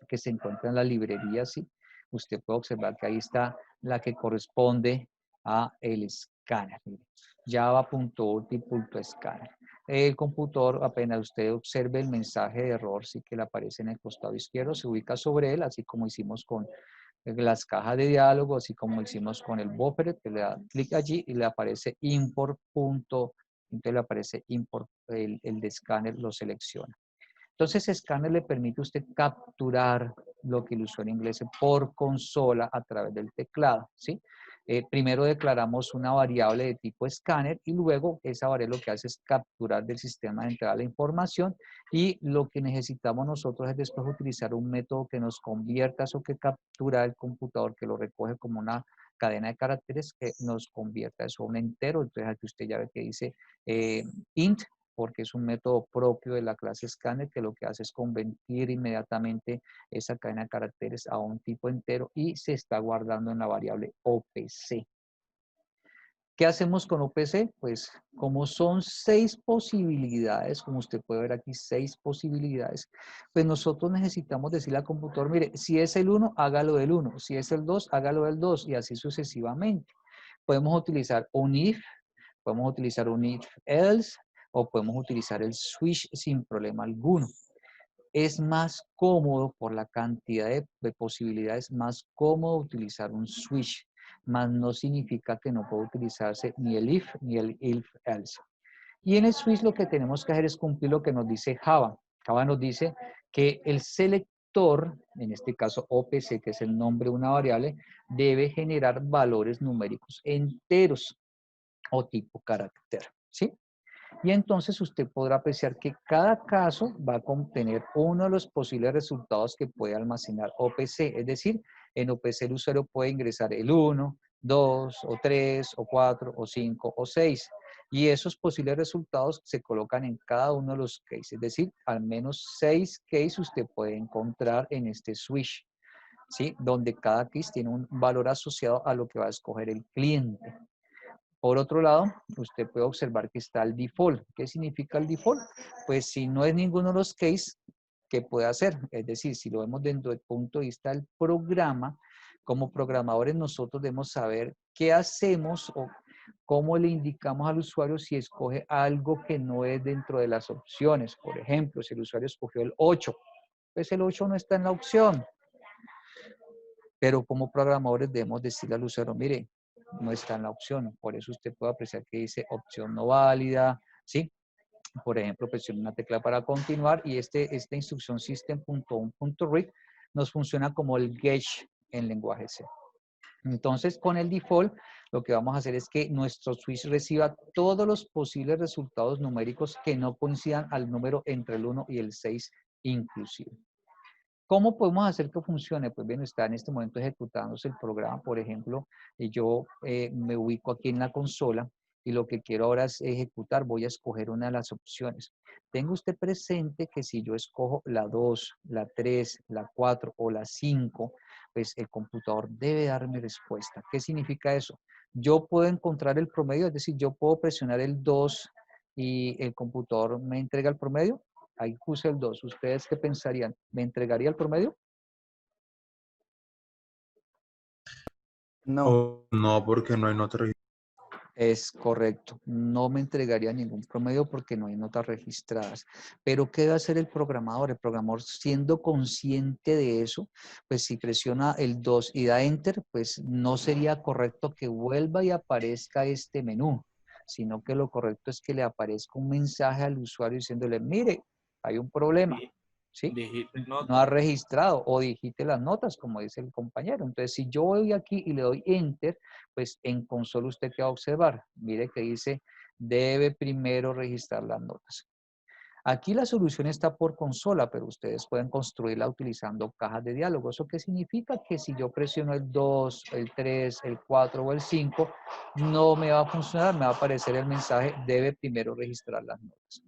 que se encuentra en la librería, ¿sí? Usted puede observar que ahí está la que corresponde a el escáner. Java.util.scanner. El computador, apenas usted observe el mensaje de error, sí que le aparece en el costado izquierdo, se ubica sobre él, así como hicimos con las cajas de diálogo, así como hicimos con el buffer, que le da clic allí y le aparece import. Entonces le aparece import, el de escáner lo selecciona. Entonces, Scanner le permite a usted capturar lo que el usuario ingrese por consola a través del teclado, ¿sí? Primero declaramos una variable de tipo Scanner y luego esa variable lo que hace es capturar del sistema de entrada la información, y lo que necesitamos nosotros es después utilizar un método que nos convierta eso que captura el computador, que lo recoge como una cadena de caracteres, que nos convierta eso a un entero. Entonces aquí usted ya ve que dice int, porque es un método propio de la clase Scanner que lo que hace es convertir inmediatamente esa cadena de caracteres a un tipo entero y se está guardando en la variable OPC. ¿Qué hacemos con OPC? Pues como son 6 posibilidades, como usted puede ver aquí, 6 posibilidades, pues nosotros necesitamos decirle al computador, mire, si es el 1, hágalo del 1, si es el 2, hágalo del 2, y así sucesivamente. Podemos utilizar un if, podemos utilizar un if else, o podemos utilizar el switch sin problema alguno. Es más cómodo por la cantidad de posibilidades, más cómodo utilizar un switch, más no significa que no pueda utilizarse ni el if ni el if else. Y en el switch lo que tenemos que hacer es cumplir lo que nos dice Java. Java nos dice que el selector, en este caso OPC, que es el nombre de una variable, debe generar valores numéricos enteros o tipo carácter, ¿sí? Y entonces usted podrá apreciar que cada caso va a contener uno de los posibles resultados que puede almacenar OPC. Es decir, en OPC el usuario puede ingresar el 1, 2, o 3, o 4, o 5, o 6. Y esos posibles resultados se colocan en cada uno de los cases. Es decir, al menos 6 cases usted puede encontrar en este switch, ¿sí? Donde cada case tiene un valor asociado a lo que va a escoger el cliente. Por otro lado, usted puede observar que está el default. ¿Qué significa el default? Pues si no es ninguno de los cases, ¿qué puede hacer? Es decir, si lo vemos desde el punto de vista del programa, como programadores nosotros debemos saber qué hacemos o cómo le indicamos al usuario si escoge algo que no es dentro de las opciones. Por ejemplo, si el usuario escogió el 8, pues el 8 no está en la opción. Pero como programadores debemos decirle al usuario, mire, no está en la opción. Por eso usted puede apreciar que dice opción no válida, ¿sí? Por ejemplo, presione una tecla para continuar y esta instrucción system.on.read nos funciona como el gauge en lenguaje C. Entonces, con el default, lo que vamos a hacer es que nuestro switch reciba todos los posibles resultados numéricos que no coincidan al número entre el 1 y el 6 inclusive. ¿Cómo podemos hacer que funcione? Pues bien, está en este momento ejecutándose el programa, por ejemplo, y yo me ubico aquí en la consola y lo que quiero ahora es ejecutar, voy a escoger una de las opciones. Tenga usted presente que si yo escojo la 2, la 3, la 4 o la 5, pues el computador debe darme respuesta. ¿Qué significa eso? Yo puedo encontrar el promedio, es decir, yo puedo presionar el 2 y el computador me entrega el promedio. Ahí puse el 2. ¿Ustedes qué pensarían? ¿Me entregaría el promedio? No. O no, porque no hay nota registrada. Es correcto. No me entregaría ningún promedio porque no hay notas registradas. Pero ¿qué debe hacer el programador? El programador, siendo consciente de eso, pues si presiona el 2 y da Enter, pues no sería correcto que vuelva y aparezca este menú, sino que lo correcto es que le aparezca un mensaje al usuario diciéndole, mire, hay un problema, Di- ¿sí? Digite No ha nota. registrado o digite las notas, como dice el compañero. Entonces, si yo voy aquí y le doy Enter, pues en consola usted qué va a observar. Mire que dice, debe primero registrar las notas. Aquí la solución está por consola, pero ustedes pueden construirla utilizando cajas de diálogo. ¿Eso qué significa? Que si yo presiono el 2, el 3, el 4 o el 5, no me va a funcionar, me va a aparecer el mensaje, debe primero registrar las notas.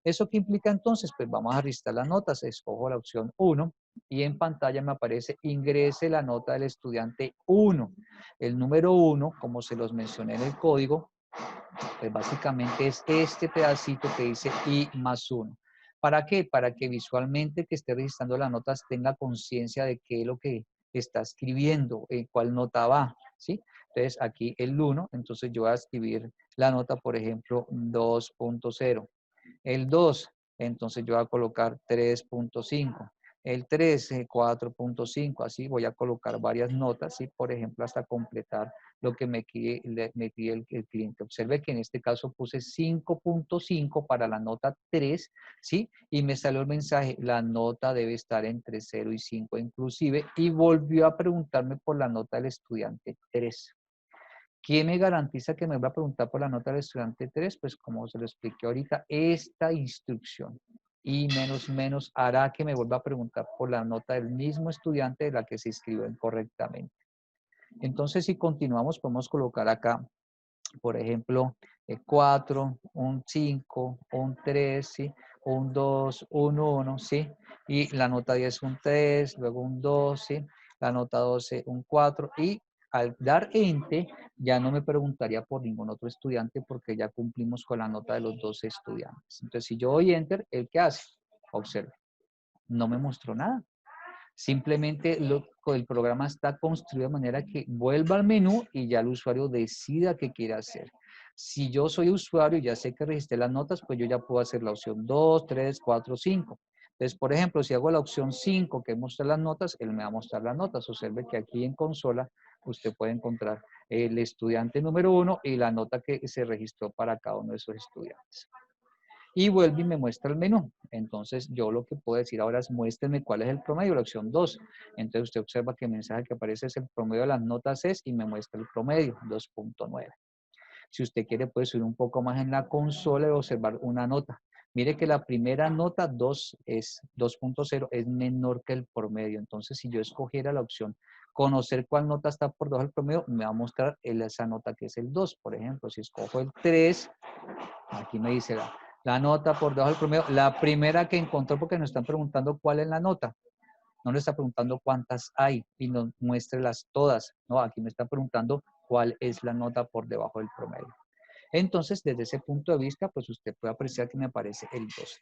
¿Eso qué implica entonces? Pues vamos a registrar las notas. Escojo la opción 1 y en pantalla me aparece ingrese la nota del estudiante 1. El número 1, como se los mencioné en el código, pues básicamente es este pedacito que dice I más 1. ¿Para qué? Para que visualmente que esté registrando las notas tenga conciencia de qué es lo que está escribiendo, en cuál nota va, ¿sí? Entonces aquí el 1, entonces yo voy a escribir la nota, por ejemplo, 2.0. El 2, entonces yo voy a colocar 3.5. El 3, 4.5. Así voy a colocar varias notas, ¿sí? Por ejemplo, hasta completar lo que me pide el cliente. Observe que en este caso puse 5.5 para la nota 3, ¿sí? Y me salió el mensaje, la nota debe estar entre 0 y 5 inclusive, y volvió a preguntarme por la nota del estudiante 3. ¿Quién me garantiza que me va a preguntar por la nota del estudiante 3? Pues como se lo expliqué ahorita, esta instrucción y menos menos hará que me vuelva a preguntar por la nota del mismo estudiante de la que se inscribió incorrectamente. Entonces, si continuamos, podemos colocar acá, por ejemplo, 4, un 5, un 3, ¿sí? Un 2, un 1, ¿sí? Y la nota 10, un 3, luego un 2, ¿sí? La nota 12, un 4. Y al dar Enter, ya no me preguntaría por ningún otro estudiante porque ya cumplimos con la nota de los 12 estudiantes. Entonces, si yo doy Enter, ¿el qué hace? Observe, no me mostró nada. Simplemente el programa está construido de manera que vuelva al menú y ya el usuario decida qué quiere hacer. Si yo soy usuario y ya sé que registré las notas, pues yo ya puedo hacer la opción 2, 3, 4, 5. Entonces, por ejemplo, si hago la opción 5, que es mostrar las notas, él me va a mostrar las notas. Observe que aquí en consola usted puede encontrar el estudiante número 1 y la nota que se registró para cada uno de esos estudiantes. Y vuelve y me muestra el menú. Entonces, yo lo que puedo decir ahora es muéstrenme cuál es el promedio, la opción 2. Entonces, usted observa que el mensaje que aparece es el promedio de las notas es y me muestra el promedio, 2.9. Si usted quiere, puede subir un poco más en la consola y observar una nota. Mire que la primera nota 2 es 2.0, es menor que el promedio. Entonces, si yo escogiera la opción conocer cuál nota está por debajo del promedio, me va a mostrar esa nota que es el 2. Por ejemplo, si escojo el 3, aquí me dice la nota por debajo del promedio, la primera que encontró, porque nos están preguntando cuál es la nota. No le está preguntando cuántas hay y nos muéstrelas todas. No, aquí me está preguntando cuál es la nota por debajo del promedio. Entonces, desde ese punto de vista, pues usted puede apreciar que me aparece el 2.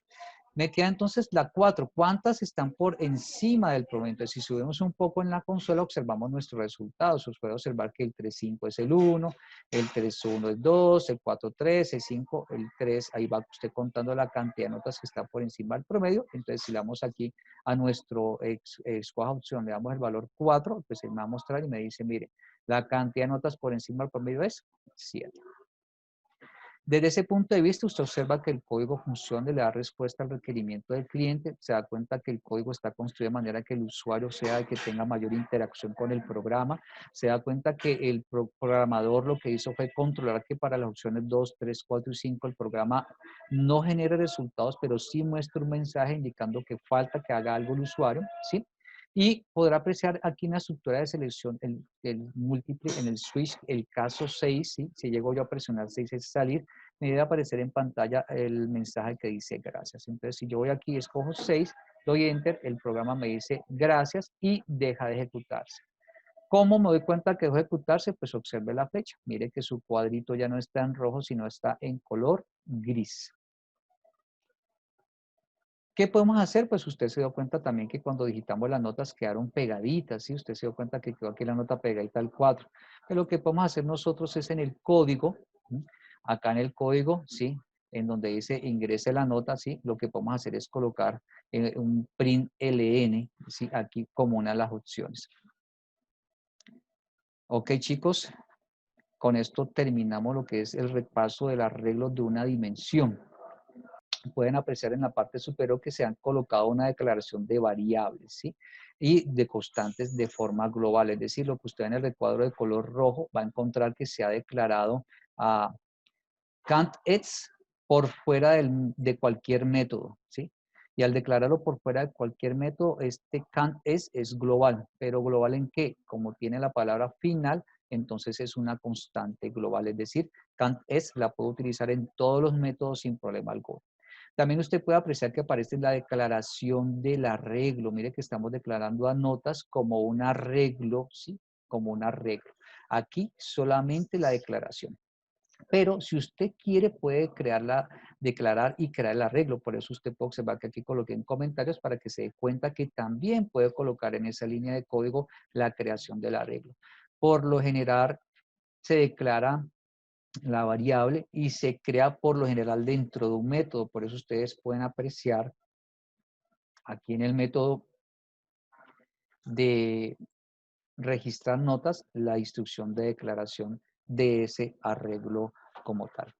Me queda entonces la 4. ¿Cuántas están por encima del promedio? Entonces, si subimos un poco en la consola, observamos nuestros resultados. Usted puede observar que el 3.5 es el 1, el 3.1 es 2, el 4.3, el 5, el 3. Ahí va usted contando la cantidad de notas que está por encima del promedio. Entonces, si le damos aquí a nuestro escoja opción, le damos el valor 4, pues él me va a mostrar y me dice, mire, la cantidad de notas por encima del promedio es 7. Desde ese punto de vista, usted observa que el código funciona y le da respuesta al requerimiento del cliente. Se da cuenta que el código está construido de manera que el usuario sea el que tenga mayor interacción con el programa. Se da cuenta que el programador lo que hizo fue controlar que para las opciones 2, 3, 4 y 5 el programa no genere resultados, pero sí muestra un mensaje indicando que falta que haga algo el usuario, ¿sí? Y podrá apreciar aquí en la estructura de selección el múltiple, en el switch, el caso 6, ¿sí? Si llego yo a presionar 6 es salir, me debe aparecer en pantalla el mensaje que dice gracias. Entonces, si yo voy aquí y escojo 6, doy enter, el programa me dice gracias y deja de ejecutarse. ¿Cómo me doy cuenta que dejó de ejecutarse? Pues observe la flecha. Mire que su cuadrito ya no está en rojo, sino está en color gris. ¿Qué podemos hacer? Pues usted se dio cuenta también que cuando digitamos las notas quedaron pegaditas, ¿sí? Usted se dio cuenta que quedó aquí la nota pegadita al 4. Pero lo que podemos hacer nosotros es en el código, ¿sí? Acá en el código, ¿sí? En donde dice ingrese la nota, ¿sí? Lo que podemos hacer es colocar un print ln, ¿sí? Aquí como una de las opciones. Ok, chicos, con esto terminamos lo que es el repaso del arreglo de una dimensión. Pueden apreciar en la parte superior que se han colocado una declaración de variables, ¿sí? Y de constantes de forma global, es decir, lo que usted en el recuadro de color rojo va a encontrar que se ha declarado a cantx por fuera de cualquier método, ¿sí? Y al declararlo por fuera de cualquier método, este cantx es global, pero ¿global en qué? Como tiene la palabra final, entonces es una constante global, es decir, cantx la puedo utilizar en todos los métodos sin problema alguno. También usted puede apreciar que aparece la declaración del arreglo. Mire que estamos declarando a notas como un arreglo, ¿sí? Como un arreglo. Aquí solamente la declaración. Pero si usted quiere, puede declarar y crear el arreglo. Por eso usted puede observar que aquí coloqué en comentarios para que se dé cuenta que también puede colocar en esa línea de código la creación del arreglo. Por lo general, se declara la variable y se crea por lo general dentro de un método. Por eso ustedes pueden apreciar aquí en el método de registrar notas la instrucción de declaración de ese arreglo como tal.